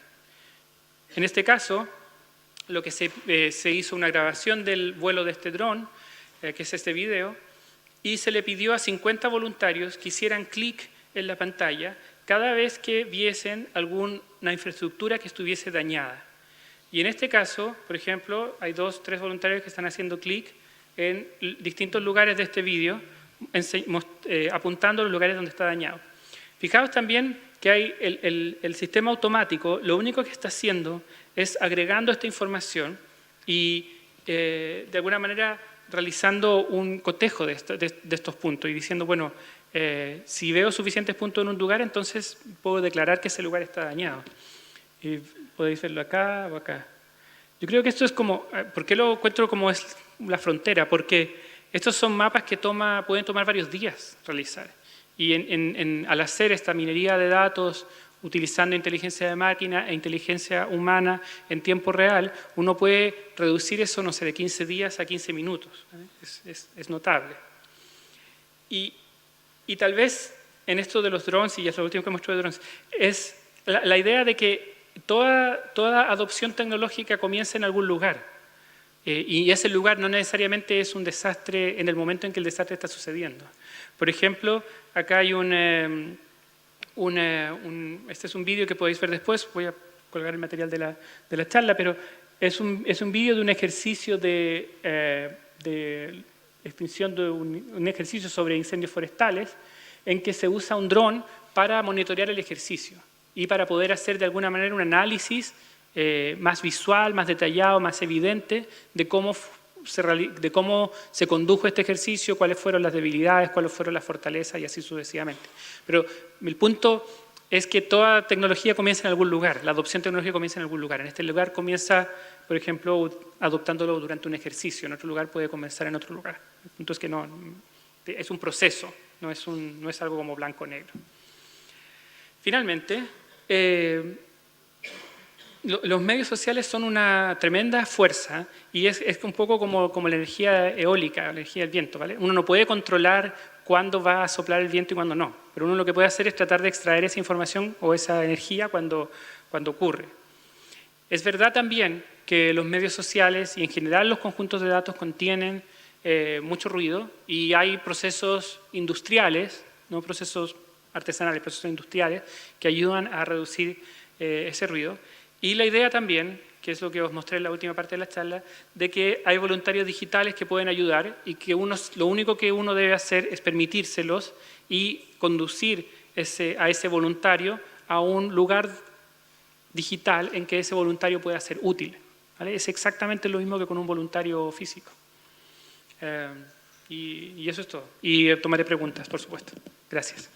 En este caso, lo que se hizo una grabación del vuelo de este dron, que es este video, y se le pidió a 50 voluntarios que hicieran clic en la pantalla cada vez que viesen alguna infraestructura que estuviese dañada. Y en este caso, por ejemplo, hay 2 o 3 voluntarios que están haciendo clic en distintos lugares de este vídeo, apuntando a los lugares donde está dañado. Fijaos también que hay el sistema automático, lo único que está haciendo es agregando esta información y de alguna manera realizando un cotejo de estos puntos y diciendo, bueno, si veo suficientes puntos en un lugar, entonces puedo declarar que ese lugar está dañado. Y podéis verlo acá o acá. Yo creo que esto es como, ¿por qué lo encuentro como es la frontera? Porque estos son mapas que pueden tomar varios días realizar. Y al hacer esta minería de datos, utilizando inteligencia de máquina e inteligencia humana en tiempo real, uno puede reducir eso, no sé, de 15 días a 15 minutos. Es notable. Y tal vez en esto de los drones, y es lo último que mostró de drones, es la idea de que toda adopción tecnológica comienza en algún lugar. Y ese lugar no necesariamente es un desastre en el momento en que el desastre está sucediendo. Por ejemplo, acá hay este es un vídeo que podéis ver después, voy a colgar el material de la charla, pero es un vídeo de un ejercicio de extinción, de un ejercicio sobre incendios forestales, en que se usa un dron para monitorear el ejercicio y para poder hacer de alguna manera un análisis más visual, más detallado, más evidente de cómo se condujo este ejercicio, cuáles fueron las debilidades, cuáles fueron las fortalezas y así sucesivamente. Pero el punto es que toda tecnología comienza en algún lugar, la adopción tecnológica comienza en algún lugar. En este lugar comienza, por ejemplo, adoptándolo durante un ejercicio, en otro lugar puede comenzar en otro lugar. El punto es que es un proceso, no es algo como blanco o negro. Finalmente, los medios sociales son una tremenda fuerza y es un poco como la energía eólica, la energía del viento, ¿vale? Uno no puede controlar cuándo va a soplar el viento y cuándo no, pero uno lo que puede hacer es tratar de extraer esa información o esa energía cuando ocurre. Es verdad también que los medios sociales y en general los conjuntos de datos contienen mucho ruido y hay procesos industriales, no procesos artesanales, procesos industriales que ayudan a reducir ese ruido. Y la idea también, que es lo que os mostré en la última parte de la charla, de que hay voluntarios digitales que pueden ayudar y que lo único que uno debe hacer es permitírselos y conducir a ese voluntario a un lugar digital en que ese voluntario pueda ser útil, ¿vale? Es exactamente lo mismo que con un voluntario físico. Y eso es todo. Y tomaré preguntas, por supuesto. Gracias.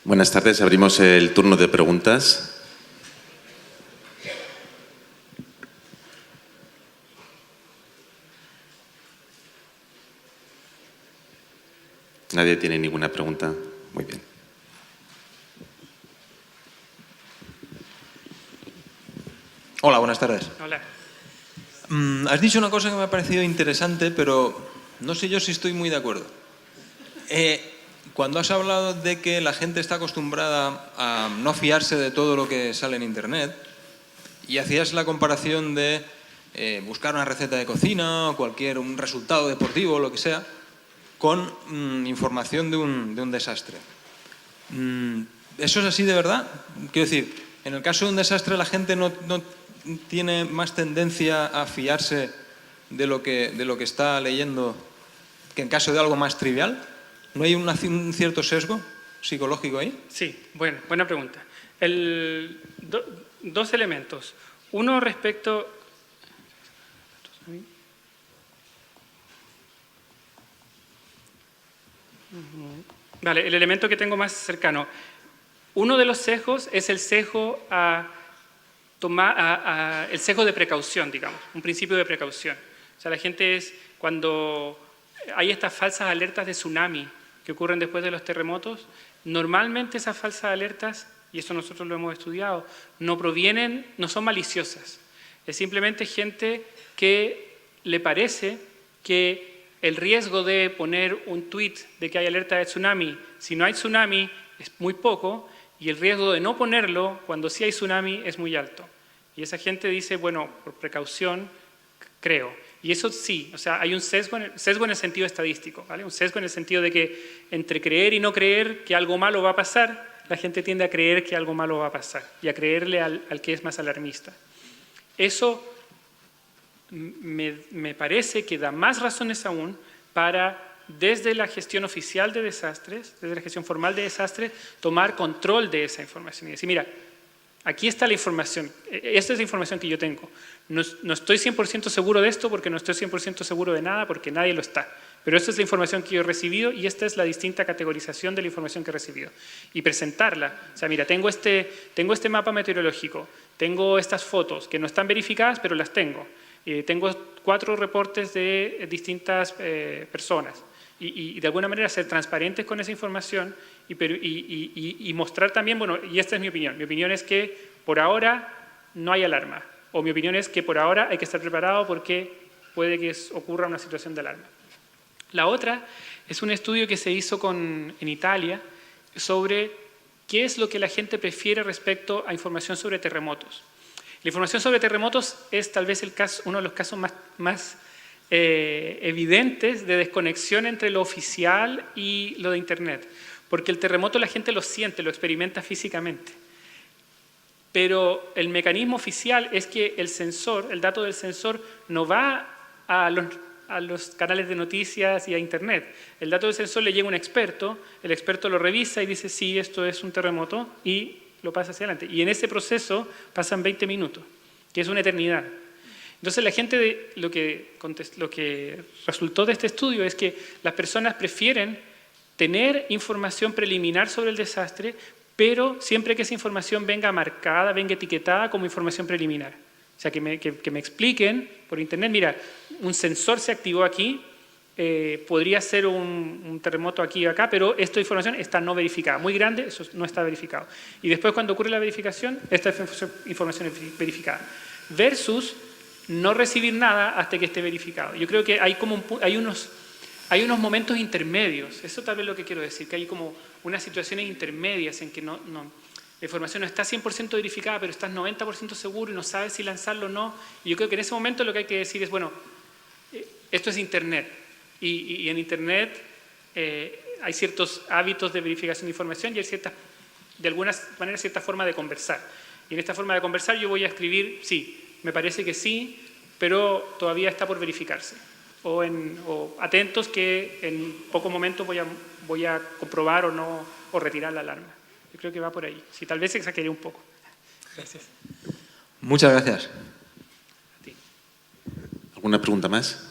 Buenas tardes, abrimos el turno de preguntas. Nadie tiene ninguna pregunta. Muy bien. Hola, buenas tardes. Hola. Has dicho una cosa que me ha parecido interesante, pero no sé yo si estoy muy de acuerdo. Cuando has hablado de que la gente está acostumbrada a no fiarse de todo lo que sale en Internet y hacías la comparación de buscar una receta de cocina o un resultado deportivo o lo que sea con información de un desastre. ¿Eso es así de verdad? Quiero decir, en el caso de un desastre la gente no tiene más tendencia a fiarse de lo que está leyendo que en caso de algo más trivial. ¿No hay un cierto sesgo psicológico ahí? Sí, buena pregunta. Dos elementos. Uno respecto... Vale, el elemento que tengo más cercano. Uno de los sesgos es el sesgo el sesgo de precaución, digamos, un principio de precaución. O sea, la gente cuando hay estas falsas alertas de tsunami que ocurren después de los terremotos. Normalmente esas falsas alertas, y eso nosotros lo hemos estudiado, no son maliciosas. Es simplemente gente que le parece que el riesgo de poner un tweet de que hay alerta de tsunami, si no hay tsunami, es muy poco, y el riesgo de no ponerlo cuando sí hay tsunami es muy alto. Y esa gente dice, bueno, por precaución, creo. Y eso sí, o sea, hay un sesgo en el sentido estadístico, ¿vale? Un sesgo en el sentido de que entre creer y no creer que algo malo va a pasar, la gente tiende a creer que algo malo va a pasar y a creerle al que es más alarmista. Eso me parece que da más razones aún para, desde la gestión oficial de desastres, desde la gestión formal de desastres, tomar control de esa información y decir, mira, aquí está la información, esta es la información que yo tengo. No estoy 100% seguro de esto porque no estoy 100% seguro de nada porque nadie lo está. Pero esta es la información que yo he recibido y esta es la distinta categorización de la información que he recibido. Y presentarla. O sea, mira, tengo este mapa meteorológico, tengo estas fotos que no están verificadas pero las tengo. Tengo 4 reportes de distintas personas. Y de alguna manera ser transparentes con esa información y mostrar también, bueno, y esta es mi opinión es que por ahora no hay alarma, o mi opinión es que por ahora hay que estar preparado porque puede que ocurra una situación de alarma. La otra es un estudio que se hizo en Italia sobre qué es lo que la gente prefiere respecto a información sobre terremotos. La información sobre terremotos es tal vez uno de los casos más evidentes de desconexión entre lo oficial y lo de Internet. Porque el terremoto la gente lo siente, lo experimenta físicamente. Pero el mecanismo oficial es que el dato del sensor no va a los canales de noticias y a Internet. El dato del sensor le llega a un experto, el experto lo revisa y dice, sí, esto es un terremoto, y lo pasa hacia adelante. Y en ese proceso pasan 20 minutos, que es una eternidad. Entonces la gente, lo que resultó de este estudio es que las personas prefieren tener información preliminar sobre el desastre, pero siempre que esa información venga marcada, venga etiquetada como información preliminar. O sea, que me expliquen por internet, mira, un sensor se activó aquí, podría ser un terremoto aquí o acá, pero esta información está no verificada. Muy grande, eso no está verificado. Y después cuando ocurre la verificación, esta información es verificada. Versus no recibir nada hasta que esté verificado. Yo creo que hay unos momentos intermedios, eso tal vez es lo que quiero decir, que hay como unas situaciones intermedias en que la información no está 100% verificada, pero estás 90% seguro y no sabes si lanzarlo o no. Y yo creo que en ese momento lo que hay que decir es, bueno, esto es Internet, y en Internet hay ciertos hábitos de verificación de información y hay de alguna manera cierta forma de conversar. Y en esta forma de conversar yo voy a escribir, sí, me parece que sí, pero todavía está por verificarse. O atentos que en poco momento voy a comprobar o retirar la alarma. Yo creo que va por ahí. Sí, tal vez exageré un poco. Gracias. Muchas gracias. A ti. ¿Alguna pregunta más?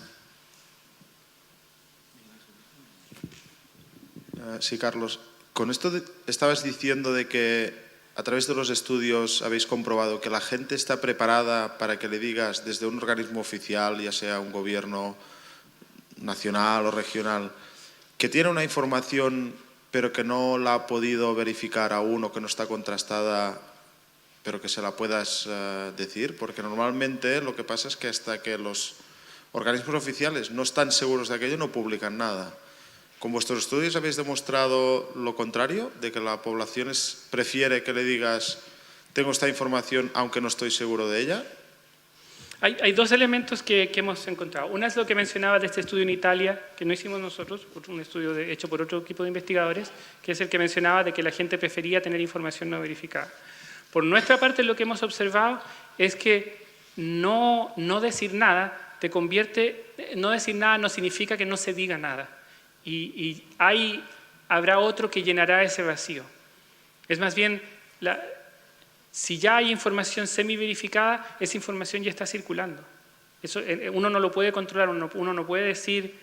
Sí, Carlos. Con esto estabas diciendo de que a través de los estudios habéis comprobado que la gente está preparada para que le digas desde un organismo oficial, ya sea un gobierno nacional o regional, que tiene una información pero que no la ha podido verificar aún o que no está contrastada, pero que se la puedas decir, porque normalmente lo que pasa es que hasta que los organismos oficiales no están seguros de aquello no publican nada. ¿Con vuestros estudios habéis demostrado lo contrario, de que la población prefiere que le digas tengo esta información aunque no estoy seguro de ella? Hay 2 elementos que hemos encontrado. Una es lo que mencionaba de este estudio en Italia, que no hicimos nosotros, un estudio hecho por otro equipo de investigadores, que es el que mencionaba de que la gente prefería tener información no verificada. Por nuestra parte, lo que hemos observado es que no decir nada no decir nada no significa que no se diga nada. Y habrá otro que llenará ese vacío. Es más bien, si ya hay información semi-verificada, esa información ya está circulando. Eso, uno no lo puede controlar, uno no puede decir,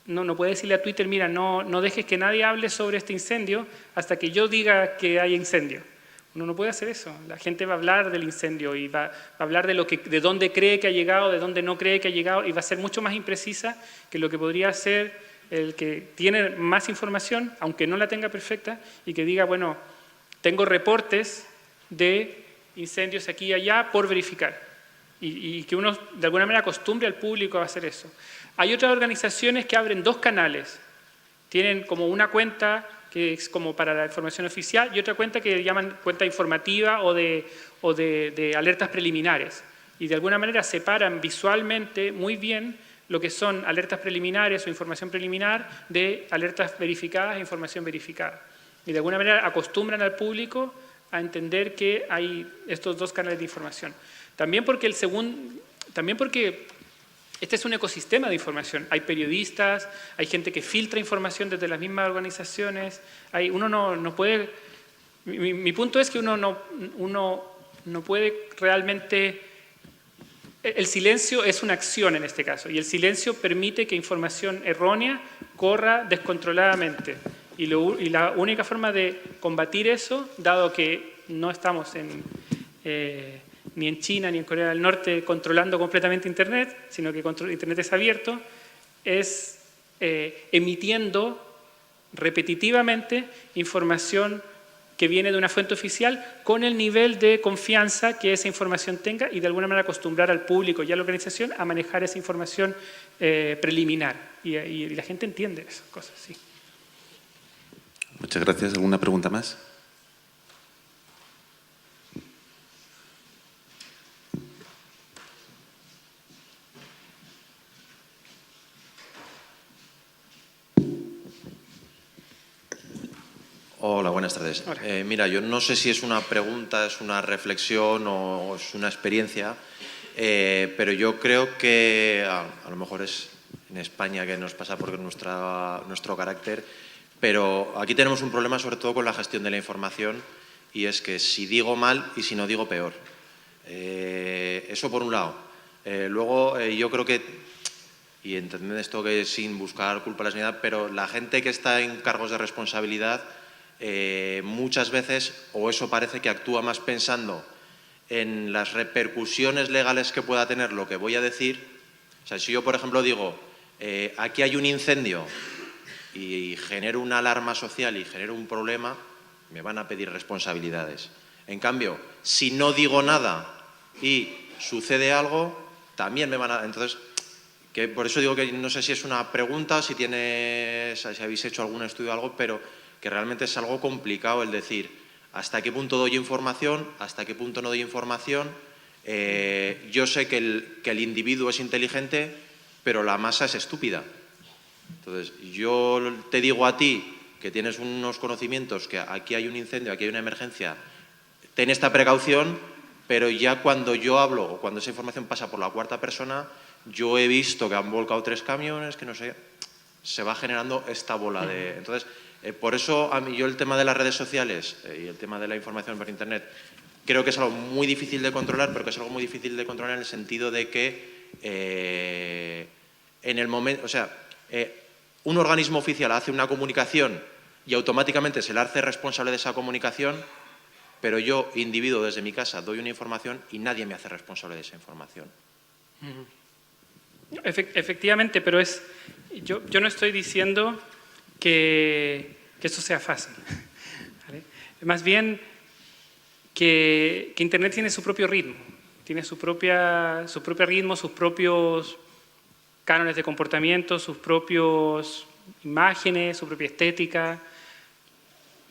no puede decirle a Twitter, mira, no dejes que nadie hable sobre este incendio hasta que yo diga que hay incendio. Uno no puede hacer eso. La gente va a hablar del incendio y va a hablar de dónde cree que ha llegado, de dónde no cree que ha llegado, y va a ser mucho más imprecisa que lo que podría ser el que tiene más información, aunque no la tenga perfecta, y que diga, bueno, tengo reportes de incendios aquí y allá por verificar. Y que uno de alguna manera acostumbre al público a hacer eso. Hay otras organizaciones que abren 2 canales. Tienen como una cuenta que es como para la información oficial y otra cuenta que llaman cuenta informativa o de alertas preliminares. Y de alguna manera separan visualmente muy bien lo que son alertas preliminares o información preliminar de alertas verificadas e información verificada. Y de alguna manera acostumbran al público a entender que hay estos 2 canales de información. También porque este es un ecosistema de información. Hay periodistas, hay gente que filtra información desde las mismas organizaciones. Uno no puede... Mi punto es que uno no puede realmente... El silencio es una acción en este caso, y el silencio permite que información errónea corra descontroladamente. Y la única forma de combatir eso, dado que no estamos ni en China ni en Corea del Norte controlando completamente Internet, sino que Internet es abierto, es emitiendo repetitivamente información que viene de una fuente oficial con el nivel de confianza que esa información tenga y de alguna manera acostumbrar al público y a la organización a manejar esa información preliminar. Y la gente entiende esas cosas, sí. Muchas gracias. ¿Alguna pregunta más? Hola, buenas tardes. Hola. Mira, yo no sé si es una pregunta, es una reflexión o es una experiencia, pero yo creo que a lo mejor es en España que nos pasa por nuestro carácter, pero aquí tenemos un problema sobre todo con la gestión de la información, y es que si digo mal y si no digo peor. Eso por un lado. Luego yo creo que, y entended esto que sin buscar culpables ni nada, pero la gente que está en cargos de responsabilidad muchas veces, o eso parece, que actúa más pensando en las repercusiones legales que pueda tener lo que voy a decir. O sea, si yo, por ejemplo, digo, aquí hay un incendio y genero una alarma social y genero un problema, me van a pedir responsabilidades. En cambio, si no digo nada y sucede algo, también me van a... Entonces, por eso digo que no sé si es una pregunta, si habéis hecho algún estudio o algo, pero que realmente es algo complicado el decir hasta qué punto doy información, hasta qué punto no doy información. Yo sé que el individuo es inteligente, pero la masa es estúpida. Entonces, yo te digo a ti que tienes unos conocimientos, que aquí hay un incendio, aquí hay una emergencia, ten esta precaución, pero ya cuando yo hablo o cuando esa información pasa por la cuarta persona, yo he visto que han volcado 3 camiones, que no sé, se va generando esta bola de... Entonces, por eso a mí el tema de las redes sociales y el tema de la información por Internet creo que es algo muy difícil de controlar, pero que es algo muy difícil de controlar en el sentido de que en el momento... O sea, un organismo oficial hace una comunicación y automáticamente se le hace responsable de esa comunicación, pero yo, individuo, desde mi casa, doy una información y nadie me hace responsable de esa información. Efectivamente, pero yo no estoy diciendo que esto sea fácil. ¿Vale? Más bien que Internet tiene su propio ritmo, tiene su propio ritmo, sus propios cánones de comportamiento, sus propias imágenes, su propia estética,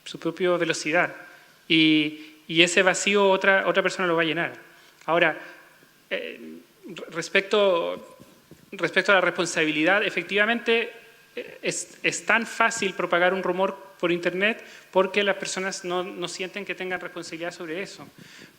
su propia velocidad. Y ese vacío otra persona lo va a llenar. Ahora, respecto a la responsabilidad, efectivamente es tan fácil propagar un rumor por Internet porque las personas no sienten que tengan responsabilidad sobre eso.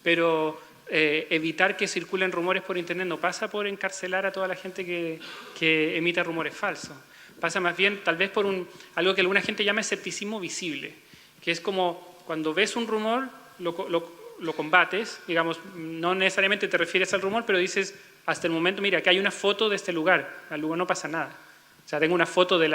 Pero evitar que circulen rumores por Internet no pasa por encarcelar a toda la gente que emita rumores falsos. Pasa más bien tal vez por algo que alguna gente llama escepticismo visible, que es como cuando ves un rumor, lo combates, digamos, no necesariamente te refieres al rumor, pero dices, hasta el momento, mira, que hay una foto de este lugar, al lugar no pasa nada. O sea, tengo una foto de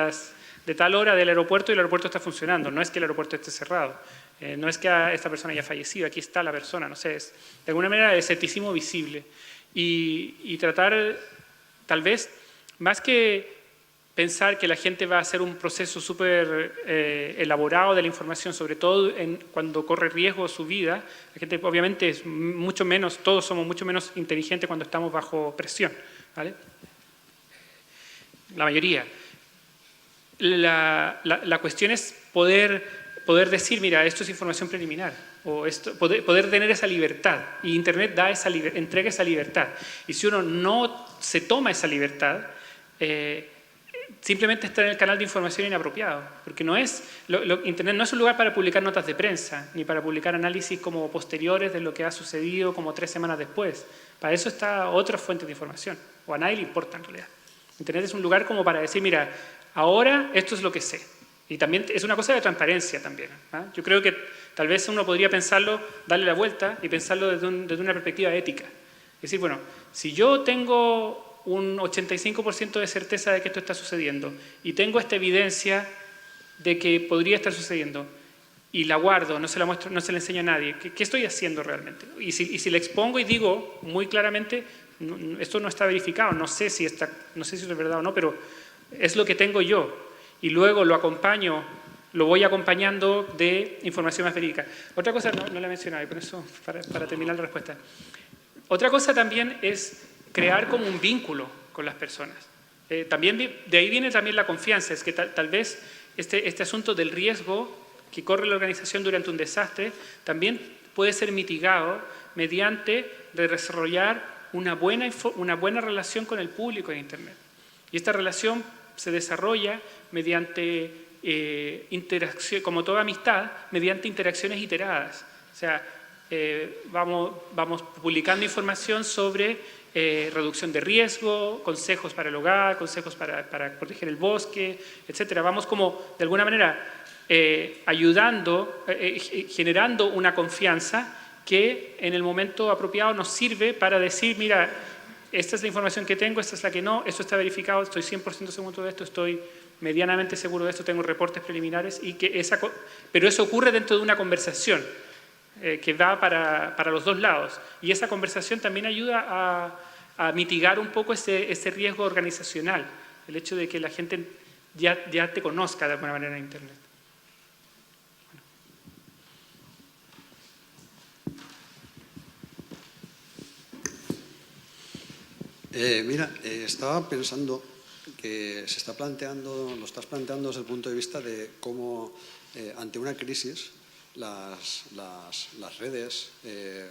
tal hora del aeropuerto y el aeropuerto está funcionando, no es que el aeropuerto esté cerrado. No es que esta persona haya fallecido, aquí está la persona, no sé, es de alguna manera el escepticismo visible. Y tratar, tal vez, más que pensar que la gente va a hacer un proceso súper elaborado de la información, sobre todo cuando corre riesgo su vida, la gente obviamente es mucho menos, todos somos mucho menos inteligentes cuando estamos bajo presión, ¿vale? La mayoría. La cuestión es poder decir, mira, esto es información preliminar, o poder tener esa libertad, y Internet da entrega esa libertad. Y si uno no se toma esa libertad, simplemente está en el canal de información inapropiado, porque Internet no es un lugar para publicar notas de prensa, ni para publicar análisis como posteriores de lo que ha sucedido como 3 semanas después. Para eso está otras fuentes de información, o a nadie le importa en realidad. Internet es un lugar como para decir, mira, ahora esto es lo que sé. Y también es una cosa de transparencia también, ¿eh? Yo creo que tal vez uno podría pensarlo, darle la vuelta y pensarlo desde una perspectiva ética. Es decir, bueno, si yo tengo un 85% de certeza de que esto está sucediendo y tengo esta evidencia de que podría estar sucediendo y la guardo, no se la muestro, no se la enseño a nadie, ¿qué estoy haciendo realmente? Y si la expongo y digo muy claramente, esto no está verificado, no sé si es verdad o no, pero es lo que tengo yo. Y luego lo voy acompañando de información más verídica. Otra cosa, no la he mencionado, y por eso, para terminar la respuesta. Otra cosa también es crear como un vínculo con las personas. También de ahí viene también la confianza, es que tal vez este asunto del riesgo que corre la organización durante un desastre también puede ser mitigado mediante desarrollar una buena relación con el público en Internet. Y esta relación se desarrolla mediante interacción, como toda amistad, mediante interacciones iteradas. O sea, vamos publicando información sobre reducción de riesgo, consejos para el hogar, consejos para proteger el bosque, etc. Vamos como, de alguna manera, ayudando, generando una confianza que en el momento apropiado nos sirve para decir, mira, esta es la información que tengo, esta es la que no, esto está verificado, estoy 100% seguro de esto, estoy medianamente seguro de esto, tengo reportes preliminares, pero eso ocurre dentro de una conversación que va para los dos lados. Y esa conversación también ayuda a mitigar un poco ese riesgo organizacional, el hecho de que la gente ya te conozca de alguna manera en Internet. Mira, estaba pensando que lo estás planteando desde el punto de vista de cómo ante una crisis las redes,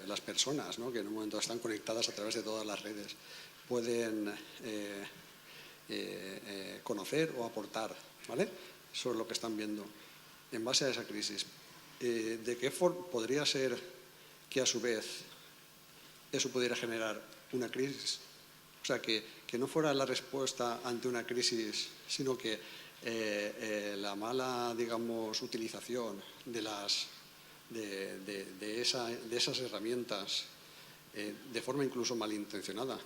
las personas, ¿no?, que en un momento están conectadas a través de todas las redes, pueden conocer o aportar, ¿vale?, sobre lo que están viendo en base a esa crisis. ¿De qué forma podría ser que a su vez eso pudiera generar una crisis? O sea, que no fuera la respuesta ante una crisis, sino que la mala, digamos, utilización de esas herramientas de forma incluso malintencionada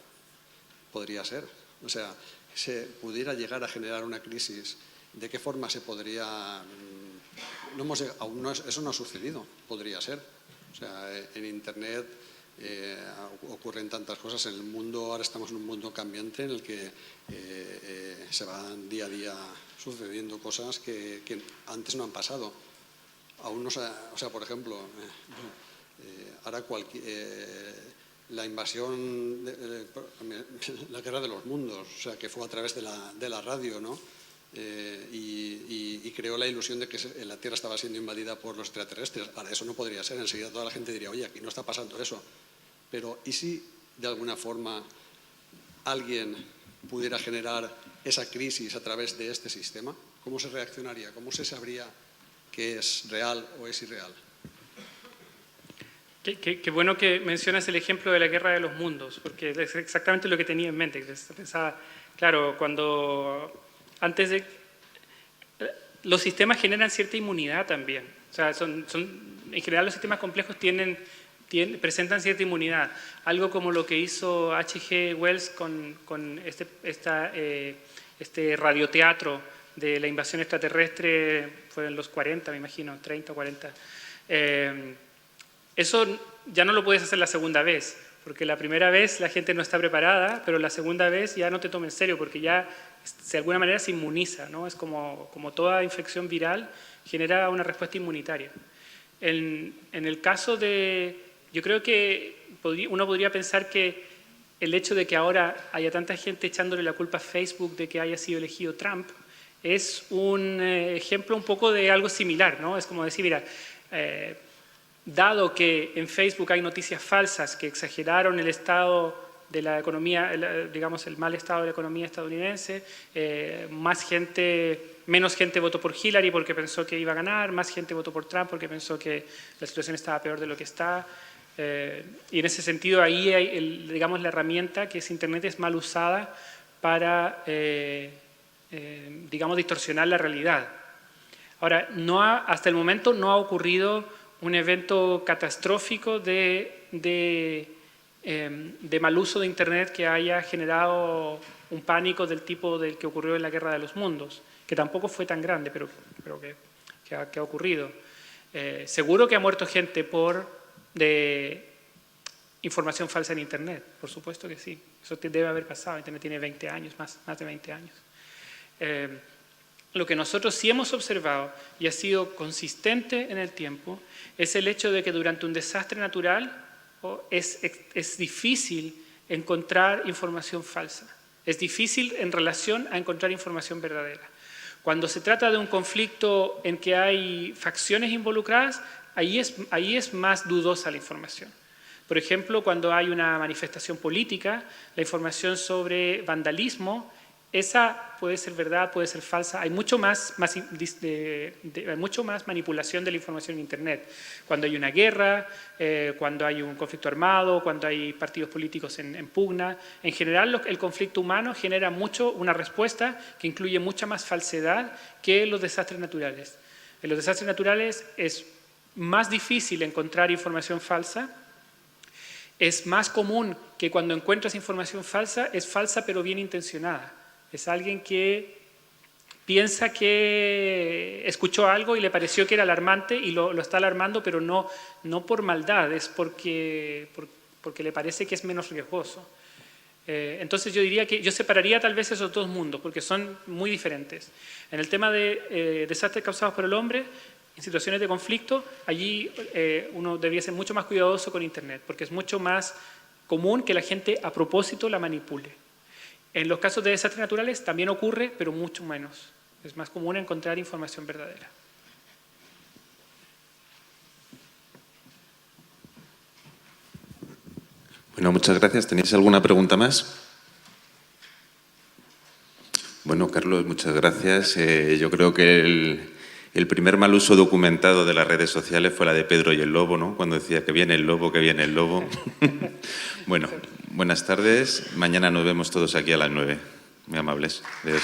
podría ser. O sea, se pudiera llegar a generar una crisis. ¿De qué forma se podría...? Eso no ha sucedido, podría ser. O sea, en Internet ocurren tantas cosas en el mundo. Ahora estamos en un mundo cambiante en el que se van día a día sucediendo cosas que antes no han pasado. Aún no, o sea, por ejemplo, ahora la invasión, la guerra de los mundos, o sea, que fue a través de la radio, ¿no? Y creó la ilusión de que la Tierra estaba siendo invadida por los extraterrestres. Ahora eso no podría ser. Enseguida toda la gente diría, oye, aquí no está pasando eso. Pero ¿y si de alguna forma alguien pudiera generar esa crisis a través de este sistema? ¿Cómo se reaccionaría? ¿Cómo se sabría que es real o es irreal? Qué bueno que mencionas el ejemplo de la guerra de los mundos, porque es exactamente lo que tenía en mente. Pensaba, claro, los sistemas generan cierta inmunidad también. O sea, en general los sistemas complejos presentan cierta inmunidad. Algo como lo que hizo H.G. Wells con este radioteatro de la invasión extraterrestre, fue en los 40, me imagino, 30 o 40. Eso ya no lo puedes hacer la segunda vez, porque la primera vez la gente no está preparada, pero la segunda vez ya no te toma en serio, porque ya de alguna manera se inmuniza, ¿no? Es como toda infección viral genera una respuesta inmunitaria. En el caso de... Yo creo que uno podría pensar que el hecho de que ahora haya tanta gente echándole la culpa a Facebook de que haya sido elegido Trump es un ejemplo un poco de algo similar, ¿no? Es como decir, mira, dado que en Facebook hay noticias falsas que exageraron el estado de la economía, digamos el mal estado de la economía estadounidense, menos gente votó por Hillary porque pensó que iba a ganar, más gente votó por Trump porque pensó que la situación estaba peor de lo que está. Y en ese sentido ahí hay, digamos, la herramienta que es Internet es mal usada para, digamos, distorsionar la realidad. Ahora, hasta el momento no ha ocurrido un evento catastrófico de mal uso de Internet que haya generado un pánico del tipo del que ocurrió en la Guerra de los Mundos, que tampoco fue tan grande, pero que ha ocurrido. Seguro que ha muerto gente de información falsa en Internet, por supuesto que sí. Eso debe haber pasado. Internet tiene 20 años, más de 20 años. Lo que nosotros sí hemos observado y ha sido consistente en el tiempo es el hecho de que durante un desastre natural es difícil encontrar información falsa. Es difícil en relación a encontrar información verdadera. Cuando se trata de un conflicto en que hay facciones involucradas, ahí es más dudosa la información. Por ejemplo, cuando hay una manifestación política, la información sobre vandalismo, esa puede ser verdad, puede ser falsa. Hay mucho más manipulación de la información en Internet. Cuando hay una guerra, cuando hay un conflicto armado, cuando hay partidos políticos en pugna. En general, el conflicto humano genera una respuesta que incluye mucha más falsedad que los desastres naturales. En los desastres naturales es más difícil encontrar información falsa. Es más común que cuando encuentras información falsa, es falsa pero bien intencionada. Es alguien que piensa que escuchó algo y le pareció que era alarmante y lo está alarmando, pero no por maldad, es porque le parece que es menos riesgoso. Entonces yo diría que yo separaría tal vez esos dos mundos, porque son muy diferentes. En el tema de desastres causados por el hombre, en situaciones de conflicto, allí uno debería ser mucho más cuidadoso con Internet, porque es mucho más común que la gente a propósito la manipule. En los casos de desastres naturales también ocurre, pero mucho menos. Es más común encontrar información verdadera. Bueno, muchas gracias. ¿Tenéis alguna pregunta más? Bueno, Carlos, muchas gracias. Yo creo que el primer mal uso documentado de las redes sociales fue la de Pedro y el lobo, ¿no? Cuando decía que viene el lobo, que viene el lobo. Bueno, buenas tardes. Mañana nos vemos todos aquí a las 9. Muy amables. Adiós.